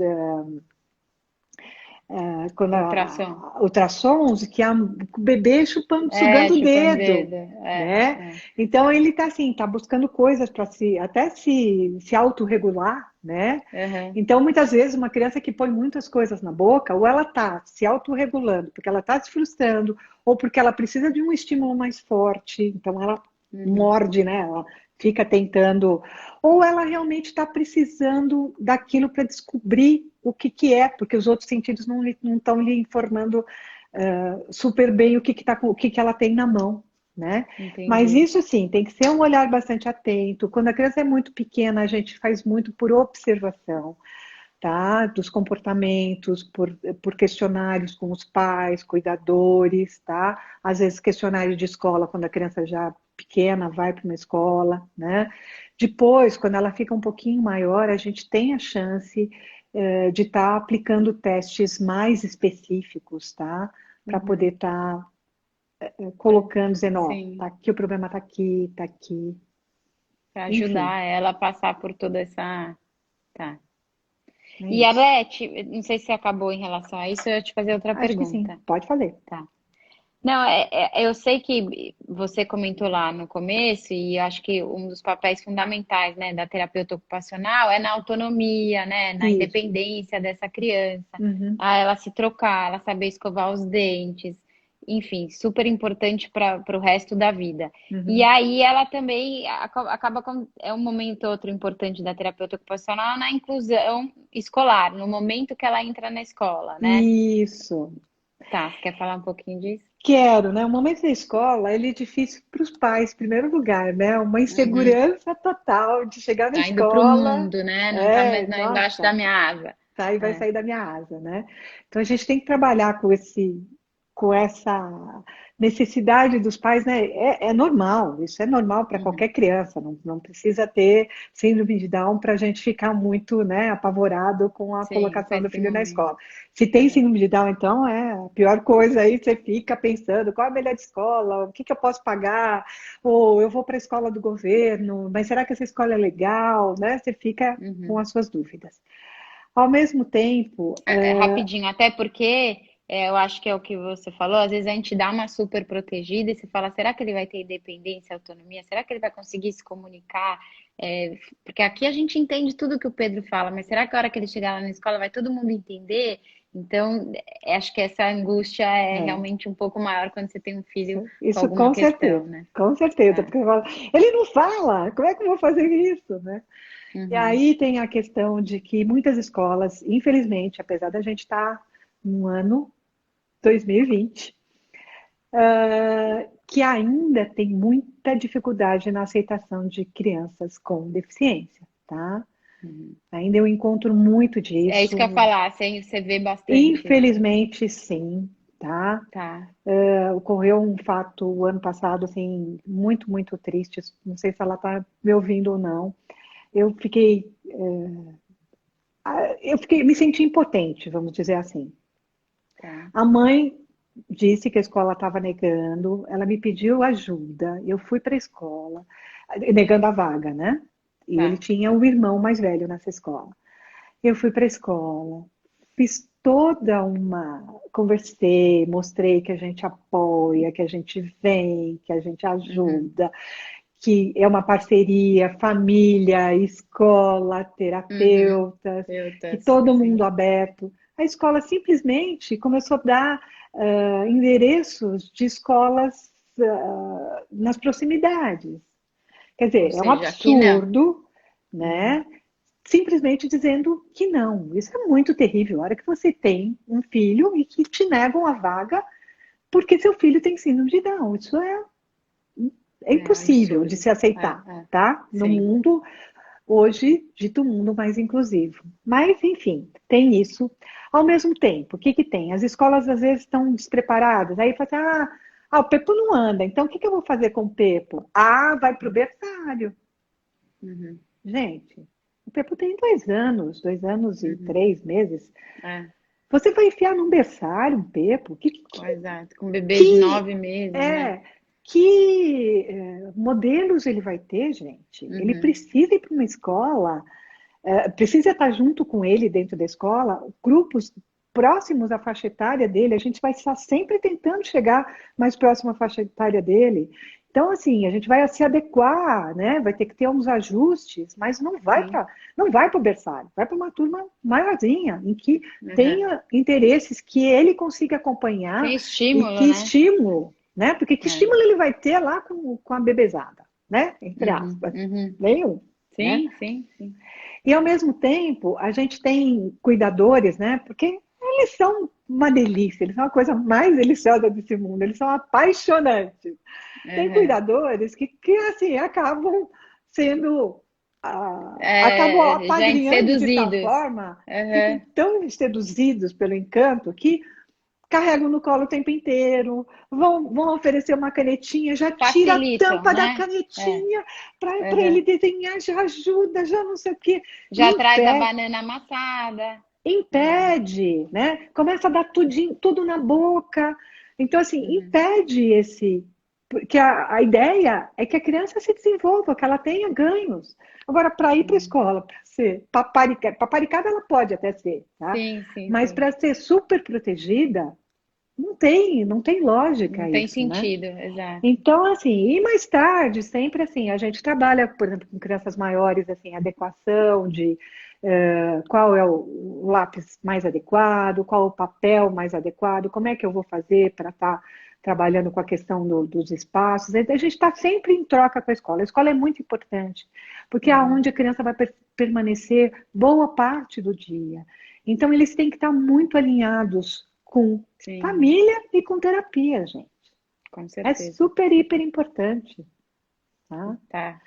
S2: quando
S1: Ultrassom.
S2: ultrassons que o bebê chupando,
S1: É,
S2: sugando o
S1: chupando
S2: dedo,
S1: dedo. É,
S2: né?
S1: é.
S2: Então ele está assim, tá buscando coisas para até se autorregular, né?
S1: Uhum.
S2: Então muitas vezes uma criança que põe muitas coisas na boca, ou ela está se autorregulando porque ela está se frustrando, ou porque ela precisa de um estímulo mais forte, então ela
S1: Uhum.
S2: morde, né? Ela fica tentando, ou ela realmente está precisando daquilo para descobrir o que, que é, porque os outros sentidos não estão lhe informando super bem o que ela tem na mão, né? Mas
S1: Entendi.
S2: isso sim, tem que ser um olhar bastante atento. Quando a criança é muito pequena, a gente faz muito por observação, tá? Dos comportamentos, por questionários com os pais, cuidadores, tá? Às vezes questionário de escola, quando a criança já pequena vai para uma escola, né? Depois, quando ela fica um pouquinho maior, a gente tem a chance de estar aplicando testes mais específicos, tá? Para poder
S1: Uhum.
S2: estar colocando, dizendo, ó, tá
S1: Sim,
S2: aqui, o problema tá aqui, tá aqui.
S1: para
S2: Enfim,
S1: ajudar ela a passar por toda essa. Tá.
S2: é
S1: E
S2: isso.
S1: Arlete, não sei se acabou em relação a isso, eu ia te fazer outra
S2: Acho que sim,
S1: pergunta.
S2: pode fazer.
S1: Tá. Não, eu sei que você comentou lá no começo, e eu acho que um dos papéis fundamentais, né, da terapeuta ocupacional é na autonomia, né, na
S2: Isso.
S1: independência dessa criança,
S2: Uhum,
S1: a ela se trocar, ela saber escovar os dentes, enfim, super importante para o resto da vida. E
S2: uhum.
S1: aí ela também acaba com, é um momento outro importante da terapeuta ocupacional na inclusão escolar, no momento que ela entra na escola, né?
S2: Isso.
S1: Tá, você quer falar um pouquinho disso?
S2: Quero, né? O momento da escola, ele é difícil para os pais, em primeiro lugar, né? Uma
S1: Uhum.
S2: insegurança total de chegar na
S1: Tá indo pro
S2: escola,
S1: mundo, né? Não tá mais embaixo da
S2: nossa,
S1: minha asa.
S2: tá, e vai
S1: É,
S2: sair da minha asa, né? Então a gente tem que trabalhar com essa necessidade dos pais, né? É normal, isso é normal para
S1: uhum,
S2: qualquer criança, não precisa ter síndrome de Down para a gente ficar muito, né, apavorado com a
S1: sim, com
S2: colocação do
S1: esse
S2: filho na
S1: momento.
S2: escola. Se tem
S1: É,
S2: síndrome de Down, então é a pior coisa aí, você fica pensando qual é a melhor escola, o que que eu posso pagar, ou eu vou para a escola do governo, mas será que essa escola é legal, né? Você fica com
S1: uhum.
S2: as suas dúvidas. Ao mesmo tempo,
S1: Rapidinho, até porque eu acho que é o que você falou, às vezes a gente dá uma super protegida e se fala, será que ele vai ter independência, autonomia? Será que ele vai conseguir se comunicar? Porque aqui a gente entende tudo que o Pedro fala, mas será que a hora que ele chegar lá na escola vai todo mundo entender? Então, acho que essa angústia é
S2: é,
S1: realmente um pouco maior quando você tem um filho com
S2: isso
S1: alguma questão, né?
S2: com certeza,
S1: É.
S2: porque fala, ele não fala, como é que eu vou fazer isso, né? E
S1: Uhum.
S2: aí tem a questão de que muitas escolas, infelizmente, apesar da gente estar no ano 2020, que ainda tem muita dificuldade na aceitação de crianças com deficiência, tá?
S1: Uhum.
S2: Ainda eu encontro muito
S1: É isso que eu ia
S2: disso,
S1: falar, você vê bastante isso.
S2: infelizmente sim, tá?
S1: Tá.
S2: Ocorreu um fato o ano passado, assim, muito, muito triste. Não sei se ela está me ouvindo ou não. Eu fiquei, me senti impotente, vamos dizer assim.
S1: Tá.
S2: A mãe disse que a escola estava negando, ela me pediu ajuda, eu fui para a escola, negando a vaga, né? E ele
S1: Tá.
S2: tinha um irmão mais velho nessa escola. Eu fui para a escola, fiz toda uma. Conversei, mostrei que a gente apoia, que a gente vem, que a gente
S1: Uhum.
S2: ajuda, que é uma parceria, família, escola,
S1: Uhum.
S2: terapeutas, que
S1: Terapeutas,
S2: todo mundo
S1: sim.
S2: aberto. A escola simplesmente começou a dar endereços de escolas nas proximidades. Quer
S1: Ou
S2: dizer, é um
S1: seja, aqui não.
S2: absurdo,
S1: Uhum.
S2: né? Simplesmente dizendo que não. Isso é muito terrível. A hora que você tem um filho e que te negam a vaga porque seu filho tem síndrome de Down. Isso é
S1: É
S2: impossível de
S1: absurdo.
S2: se aceitar,
S1: É,
S2: tá? No
S1: sim.
S2: mundo, hoje, dito mundo mais inclusivo. Mas, enfim, tem isso. Ao mesmo tempo, o que que tem? As escolas às vezes estão despreparadas. Aí fala assim, o Pepo não anda, então o que que eu vou fazer com o Pepo? Ah, vai para o berçário.
S1: Uhum.
S2: Gente, o Pepo tem 2 anos e
S1: Uhum.
S2: 3 meses.
S1: É,
S2: Você vai enfiar num berçário um Pepo?
S1: exato. Com um bebê de
S2: Que,
S1: 9 meses, né?
S2: é, que modelos ele vai ter, gente? Ele
S1: Uhum.
S2: precisa ir para uma escola, precisa estar junto com ele dentro da escola, grupos próximos à faixa etária dele, a gente vai estar sempre tentando chegar mais próximo à faixa etária dele. Então, assim, a gente vai se adequar, né? Vai ter que ter uns ajustes, mas
S1: Sim.
S2: não vai para o berçário, vai para uma turma maiorzinha, em que
S1: Uhum.
S2: tenha interesses que ele consiga acompanhar
S1: Tem
S2: e
S1: estímulo,
S2: que
S1: né?
S2: estímulo, né? Porque que
S1: É.
S2: estímulo ele vai ter lá com a bebezada, né? Entre
S1: Uhum.
S2: aspas.
S1: Uhum.
S2: Nenhum, né?
S1: Sim, sim, sim.
S2: E ao mesmo tempo, a gente tem cuidadores, né? Porque eles são uma delícia, eles são a coisa mais deliciosa desse mundo, eles são apaixonantes. Tem
S1: Uhum.
S2: cuidadores que assim, acabam sendo, acabam
S1: Gente,
S2: apadrinhando de tal
S1: seduzidos.
S2: forma, ficam
S1: Uhum.
S2: tão seduzidos pelo encanto que carregam no colo o tempo inteiro, vão oferecer uma canetinha, já tira a
S1: Facilitam,
S2: tampa da
S1: né? É.
S2: canetinha para ele
S1: Uhum.
S2: desenhar, já ajuda, já não sei o quê.
S1: Já traz a
S2: Impede,
S1: banana amassada. É.
S2: impede, né? Começa a dar tudo na boca. Então, assim,
S1: Uhum.
S2: impede esse. Porque a ideia é que a criança se desenvolva, que ela tenha ganhos. Agora, para ir para a
S1: Sim,
S2: escola, para ser paparicada, ela pode até ser, tá?
S1: sim, sim,
S2: Mas
S1: sim.
S2: para ser super protegida, não tem
S1: Não
S2: lógica
S1: tem
S2: isso, né?
S1: sentido, exato.
S2: Então, assim, e mais tarde, sempre assim, a gente trabalha, por exemplo, com crianças maiores, assim, adequação de qual é o lápis mais adequado, qual o papel mais adequado, como é que eu vou fazer para estar trabalhando com a questão dos espaços. A gente está sempre em troca com a escola. A escola é muito importante, porque é
S1: Uhum.
S2: onde a criança vai permanecer boa parte do dia. Então, eles têm que estar muito alinhados com
S1: Sim,
S2: família e com terapia, gente.
S1: com
S2: É
S1: certeza.
S2: super, hiper importante, tá?
S1: Tá.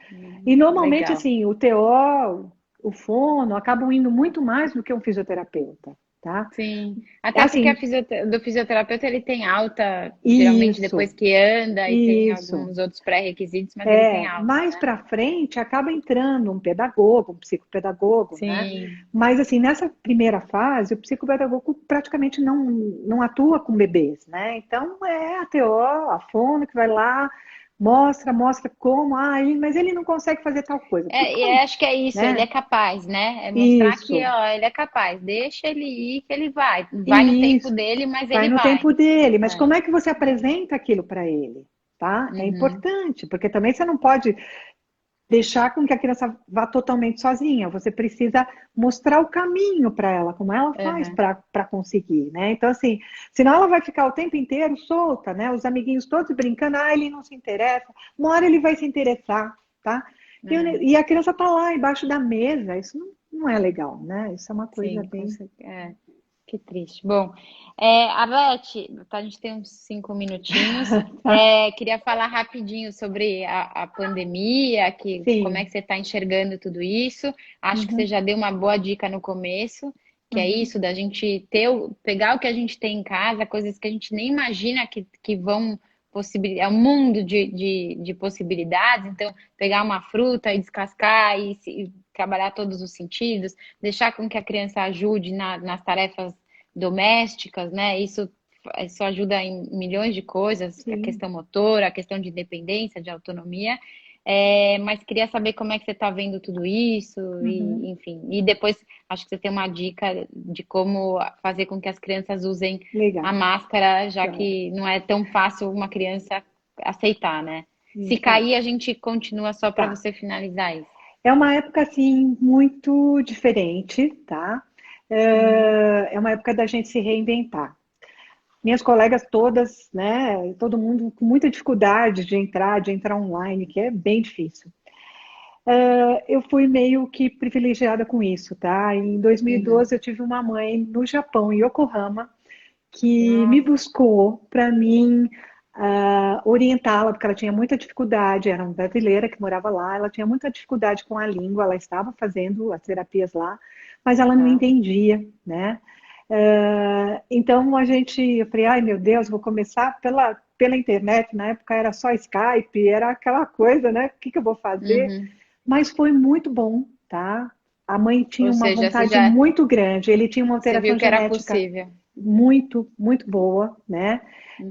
S2: E normalmente,
S1: Legal.
S2: assim, o TO, o fono, acabam indo muito mais do que um fisioterapeuta, tá?
S1: Sim.
S2: É
S1: Até porque
S2: assim,
S1: do fisioterapeuta ele tem alta, geralmente depois
S2: isso,
S1: que anda e tem
S2: isso.
S1: alguns outros pré-requisitos, mas ele tem alta,
S2: Mais
S1: né?
S2: para frente acaba entrando um pedagogo, um psicopedagogo, né?
S1: Sim.
S2: Mas assim, nessa primeira fase, o psicopedagogo praticamente não atua com bebês, né? Então é a TO, a fono que vai lá, mostra como, mas ele não consegue fazer tal coisa.
S1: É, e acho que é isso, ele é
S2: Né?
S1: capaz, né? É mostrar que,
S2: Isso,
S1: ó, ele é capaz. Deixa ele ir, que ele vai. Vai no tempo
S2: isso.
S1: dele, mas
S2: Vai
S1: ele
S2: no
S1: vai.
S2: tempo dele, mas
S1: É.
S2: como é que você apresenta aquilo para ele? Tá? É
S1: Uhum.
S2: importante, porque também você não pode deixar com que a criança vá totalmente sozinha. Você precisa mostrar o caminho para ela, como ela faz
S1: Uhum.
S2: para conseguir, né? Então, assim, senão ela vai ficar o tempo inteiro solta, né? Os amiguinhos todos brincando, ele não se interessa. Uma hora ele vai se interessar, tá?
S1: É.
S2: E a criança tá lá embaixo da mesa, isso não é legal, né? Isso é uma coisa
S1: Sim, com
S2: bem.
S1: certeza. É, que triste. Bom, Arlete, tá, a gente tem uns 5 minutinhos. Queria falar rapidinho sobre a pandemia, como é
S2: Sim.
S1: que você está enxergando tudo isso. Acho que você
S2: Uhum,
S1: já deu uma boa dica no começo, que é
S2: uhum.
S1: isso, da gente pegar o que a gente tem em casa, coisas que a gente nem imagina que vão possibilitar, é um mundo de possibilidades. Então, pegar uma fruta e descascar e trabalhar todos os sentidos, deixar com que a criança ajude nas tarefas domésticas, né? Isso ajuda em milhões de coisas, a
S2: Sim.
S1: questão motora, a questão de independência, de autonomia. Mas queria saber como é que você está vendo tudo isso,
S2: Uhum.
S1: e, enfim. E depois acho que você tem uma dica de como fazer com que as crianças usem a
S2: Legal.
S1: máscara, já
S2: Joia.
S1: que não é tão fácil uma criança aceitar, né? Se
S2: Isso aí.
S1: cair, a gente continua só para
S2: Tá.
S1: você finalizar isso.
S2: É uma época assim muito diferente, tá?
S1: Uhum.
S2: É uma época da gente se reinventar. Minhas colegas todas, né? Todo mundo com muita dificuldade de entrar online, que é bem difícil. Eu fui meio que privilegiada com isso, tá? Em
S1: Uhum.
S2: 2012 eu tive uma mãe no Japão, em Yokohama, que me
S1: Nossa.
S2: buscou para mim orientá-la, porque ela tinha muita dificuldade, era uma brasileira que morava lá, ela tinha muita dificuldade com a língua, ela estava fazendo as terapias lá, mas ela não
S1: Tá.
S2: entendia, né? Então eu falei, ai meu Deus, vou começar pela internet, na época era só Skype, era aquela coisa, né? O que que eu vou fazer?
S1: Uhum.
S2: Mas foi muito bom, tá? A mãe tinha
S1: Ou
S2: uma
S1: seja,
S2: vontade muito grande, ele tinha uma
S1: você viu
S2: alteração
S1: que era
S2: genética
S1: possível.
S2: muito, muito boa, né?
S1: Uhum.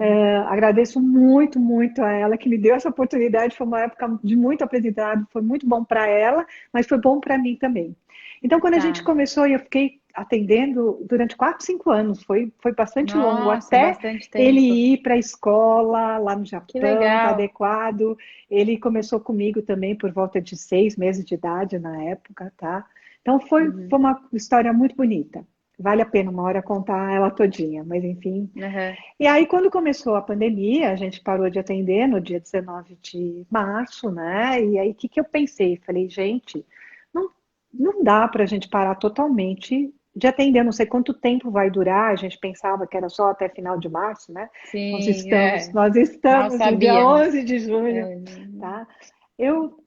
S2: Agradeço muito, muito a ela que me deu essa oportunidade. Foi uma época de muito aprendizado, foi muito bom para ela, mas foi bom para mim também. Então, quando a gente
S1: Tá.
S2: começou, eu fiquei atendendo durante 4, 5 anos, foi bastante longo,
S1: Nossa,
S2: até
S1: bastante
S2: ele
S1: tempo.
S2: ir para a escola lá no
S1: Que
S2: Japão, tá
S1: legal.
S2: adequado. Ele começou comigo também por volta de 6 meses de idade na época, tá? Então, foi
S1: Uhum.
S2: uma história muito bonita. Vale a pena uma hora contar ela todinha, mas enfim.
S1: Uhum.
S2: E aí, quando começou a pandemia, a gente parou de atender no dia 19 de março, né? E aí, o que que eu pensei? Falei, gente, não, não dá para a gente parar totalmente de atender. Não sei quanto tempo vai durar. A gente pensava que era só até final de março, né? Nós
S1: Sim,
S2: estamos, nós
S1: mal
S2: estamos no dia
S1: sabíamos.
S2: 11 de junho,
S1: É,
S2: tá?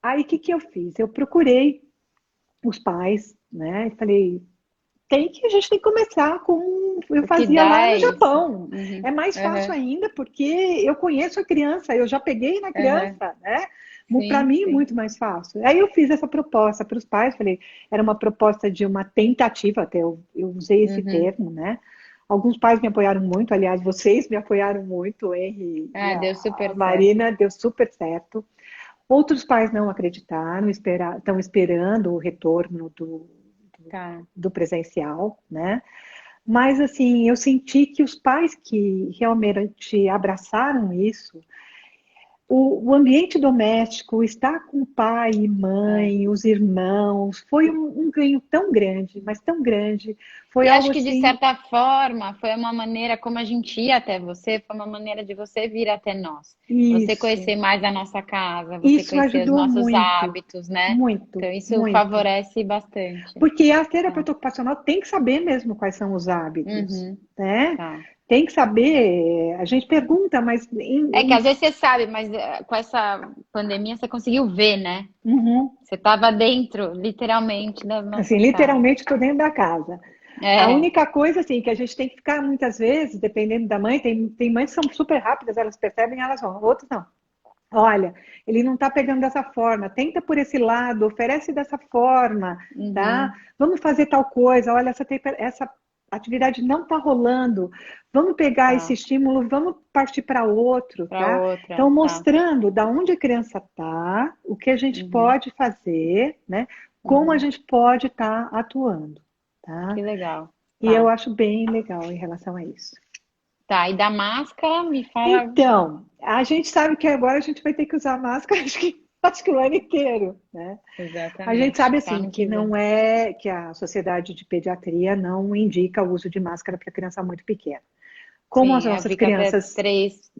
S2: Aí, o que que eu fiz? Eu procurei os pais, né? E falei, a gente tem que começar com eu
S1: O que
S2: fazia
S1: dá
S2: lá no
S1: é isso.
S2: Japão.
S1: Uhum,
S2: É mais fácil
S1: aham,
S2: ainda porque eu conheço a criança, eu já peguei na
S1: aham.
S2: criança, né? Para
S1: Sim,
S2: mim é
S1: sim.
S2: muito mais fácil. Aí eu fiz essa proposta para os pais, falei, era uma proposta de uma tentativa, até eu usei esse
S1: Uhum.
S2: termo, né? Alguns pais me apoiaram muito, aliás, vocês me apoiaram muito, o Henry e
S1: Ah, deu
S2: a
S1: super certo.
S2: Marina, deu super certo. Outros pais não acreditaram, estão esperando o retorno
S1: Tá.
S2: do presencial, né? Mas, assim, eu senti que os pais que realmente abraçaram isso, o ambiente doméstico, estar com o pai e
S1: É.
S2: mãe, os irmãos, foi um ganho tão grande, mas tão grande. Foi
S1: E
S2: algo
S1: acho que de
S2: assim,
S1: certa forma foi uma maneira como a gente ia até você, foi uma maneira de você vir até nós. Você
S2: isso.
S1: conhecer mais a nossa casa, você
S2: Isso
S1: conhecer os
S2: ajudou
S1: nossos
S2: muito,
S1: hábitos, né?
S2: muito,
S1: Então isso
S2: muito.
S1: favorece bastante.
S2: Porque a
S1: Tá.
S2: terapeuta ocupacional tem que saber mesmo quais são os hábitos,
S1: Uhum,
S2: né?
S1: tá.
S2: Tem que saber. A gente pergunta, mas
S1: É que às vezes você sabe, mas com essa pandemia você conseguiu ver, né?
S2: uhum.
S1: Você estava dentro, literalmente, das
S2: Assim,
S1: nossas casas.
S2: literalmente estou dentro da casa. A
S1: É,
S2: única coisa, assim, que a gente tem que ficar muitas vezes, dependendo da mãe, tem mães que são super rápidas, elas percebem, elas vão, outras não. Olha, ele não está pegando dessa forma, tenta por esse lado, oferece dessa forma, tá?
S1: uhum,
S2: Vamos fazer tal coisa, olha, essa atividade não está rolando, vamos pegar esse
S1: tá.
S2: estímulo, vamos partir para outro,
S1: Para
S2: tá?
S1: outra,
S2: Então,
S1: tá.
S2: mostrando da onde a criança está, o que a gente
S1: Uhum,
S2: pode fazer, né? Como a
S1: uhum.
S2: gente pode estar atuando, tá?
S1: Que legal.
S2: E eu
S1: Tá.
S2: acho bem legal em relação a isso.
S1: Tá, e da máscara, me fala.
S2: Então, a gente sabe que agora a gente vai ter que usar máscara, acho que o ano inteiro, né? A gente
S1: Exatamente.
S2: sabe
S1: Tá
S2: assim
S1: ano
S2: que
S1: que vem.
S2: não é que a Sociedade de Pediatria não indica o uso de máscara para criança muito pequena. Como as
S1: Sim,
S2: nossas
S1: aplica até
S2: crianças,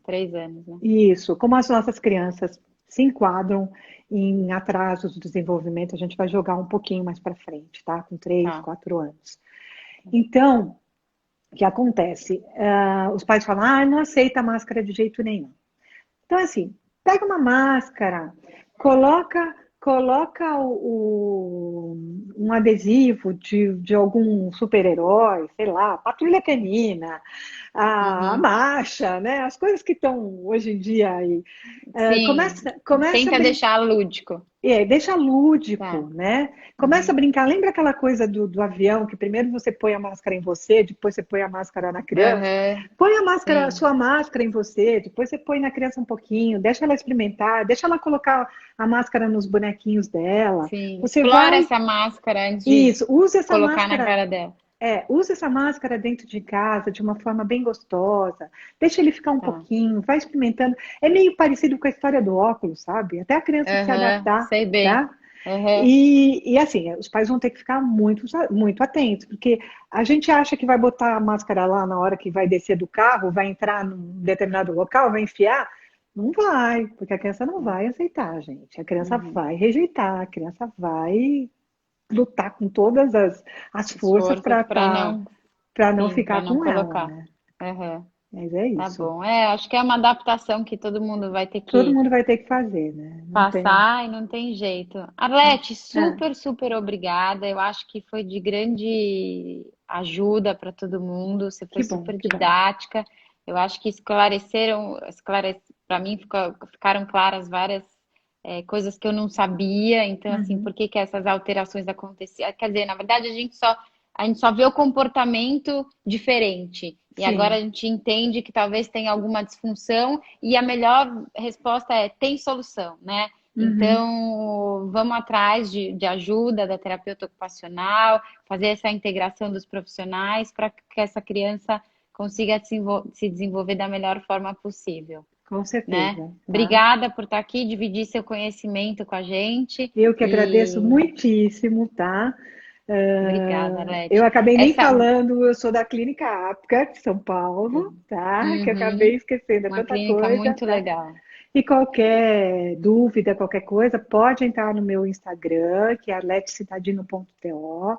S1: três anos, né?
S2: isso, como as nossas crianças se enquadram em atrasos do desenvolvimento, a gente vai jogar um pouquinho mais para frente, tá? Com 3,
S1: Tá.
S2: 4 anos. Então, o que acontece? Os pais falam, não aceita a máscara de jeito nenhum. Então, assim, pega uma máscara, coloca um adesivo de algum super-herói, sei lá, Patrulha Canina, a
S1: Uhum.
S2: marcha, né? As coisas que estão hoje em dia aí.
S1: Sim.
S2: Começa a
S1: Tenta
S2: brincar.
S1: deixar lúdico.
S2: Deixa
S1: Tá.
S2: lúdico, né? Começa a
S1: Uhum.
S2: brincar. Lembra aquela coisa do avião, que primeiro você põe a máscara em você, depois você põe a máscara na criança?
S1: Aham.
S2: Põe a máscara, a
S1: Sim.
S2: sua máscara em você, depois você põe na criança um pouquinho, deixa ela experimentar, deixa ela colocar a máscara nos bonequinhos dela.
S1: Sim.
S2: Você
S1: Explora
S2: vai.
S1: essa máscara antes de
S2: Isso, use essa
S1: colocar na
S2: máscara.
S1: cara dela.
S2: Use essa máscara dentro de casa de uma forma bem gostosa. Deixa ele ficar um
S1: Tá.
S2: pouquinho, vai experimentando. É meio parecido com a história do óculos, sabe? Até a criança se
S1: Aham.
S2: adaptar,
S1: Sei bem.
S2: tá?
S1: Aham.
S2: E assim, os pais vão ter que ficar muito atentos, porque a gente acha que vai botar a máscara lá na hora que vai descer do carro, vai entrar num determinado local, vai enfiar. Não vai, porque a criança não vai aceitar, gente. A criança
S1: Uhum.
S2: vai rejeitar, a criança vai lutar com todas as
S1: As
S2: forças
S1: forças
S2: para
S1: para não,
S2: não
S1: sim, para
S2: ficar
S1: não
S2: com ela,
S1: colocar.
S2: né?
S1: Aham.
S2: Mas é
S1: Tá
S2: isso.
S1: bom. É, acho que é uma adaptação que todo mundo vai ter
S2: Todo
S1: que
S2: mundo vai ter que fazer, né? Não tem.
S1: passar e não tem jeito. Arlete,
S2: É,
S1: super, super obrigada. Eu acho que foi de grande ajuda para todo mundo. Você foi
S2: que bom,
S1: super
S2: que bom.
S1: didática. Eu acho que para mim ficaram claras várias coisas que eu não sabia. Então, assim,
S2: Uhum.
S1: por que que essas alterações aconteciam? Quer dizer, na verdade, a gente só vê o comportamento diferente. E agora a
S2: Sim.
S1: gente entende que talvez tenha alguma disfunção e a melhor resposta é tem solução, né?
S2: Uhum.
S1: Então, vamos atrás de ajuda da terapeuta ocupacional, fazer essa integração dos profissionais para que essa criança consiga se desenvolver da melhor forma possível,
S2: Com
S1: né?
S2: certeza, tá?
S1: Obrigada por estar aqui, dividir seu conhecimento com a gente
S2: Eu que agradeço
S1: e
S2: muitíssimo, tá?
S1: obrigada,
S2: Eu
S1: Leti.
S2: acabei nem
S1: Essa,
S2: falando, eu sou da Clínica APCA de São Paulo, tá? Que eu acabei
S1: uhum,
S2: esquecendo, é
S1: uma
S2: tanta
S1: clínica
S2: coisa,
S1: muito
S2: tá?
S1: legal.
S2: E qualquer dúvida, qualquer coisa, pode entrar no meu Instagram, que é arletecitadino.to.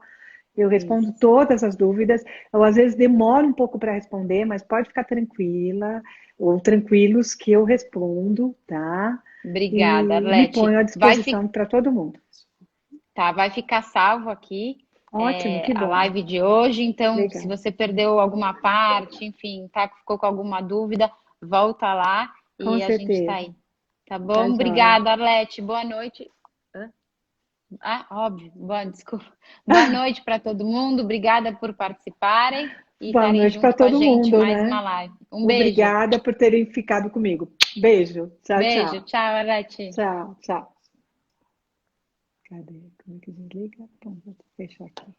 S2: Eu respondo
S1: Isso.
S2: todas as dúvidas. Eu, às vezes, demoro um pouco para responder, mas pode ficar tranquila, ou tranquilos, que eu respondo, tá?
S1: Obrigada,
S2: E me
S1: Arlete.
S2: ponho à disposição para todo mundo.
S1: Vai ficar salvo aqui
S2: Ótimo, que
S1: a
S2: bom.
S1: live de hoje. Então, se
S2: Legal.
S1: você perdeu alguma parte, enfim, tá, ficou com alguma dúvida, volta lá
S2: Com
S1: e a gente tá
S2: certeza.
S1: aí. Tá
S2: Tá
S1: bom?
S2: joia.
S1: Obrigada, Arlete. Boa noite. Hã? Ah, óbvio. Boa, desculpa. Boa noite para todo mundo. Obrigada por participarem e
S2: Boa
S1: estarem
S2: noite para
S1: junto com a
S2: todo
S1: gente
S2: mundo,
S1: mais
S2: né?
S1: uma live. Um beijo.
S2: Obrigada por terem ficado comigo. Beijo. Tchau,
S1: Beijo.
S2: tchau.
S1: Tchau, Arlete.
S2: Tchau, tchau. Cadê? Como é que desliga? Então, vou fechar aqui.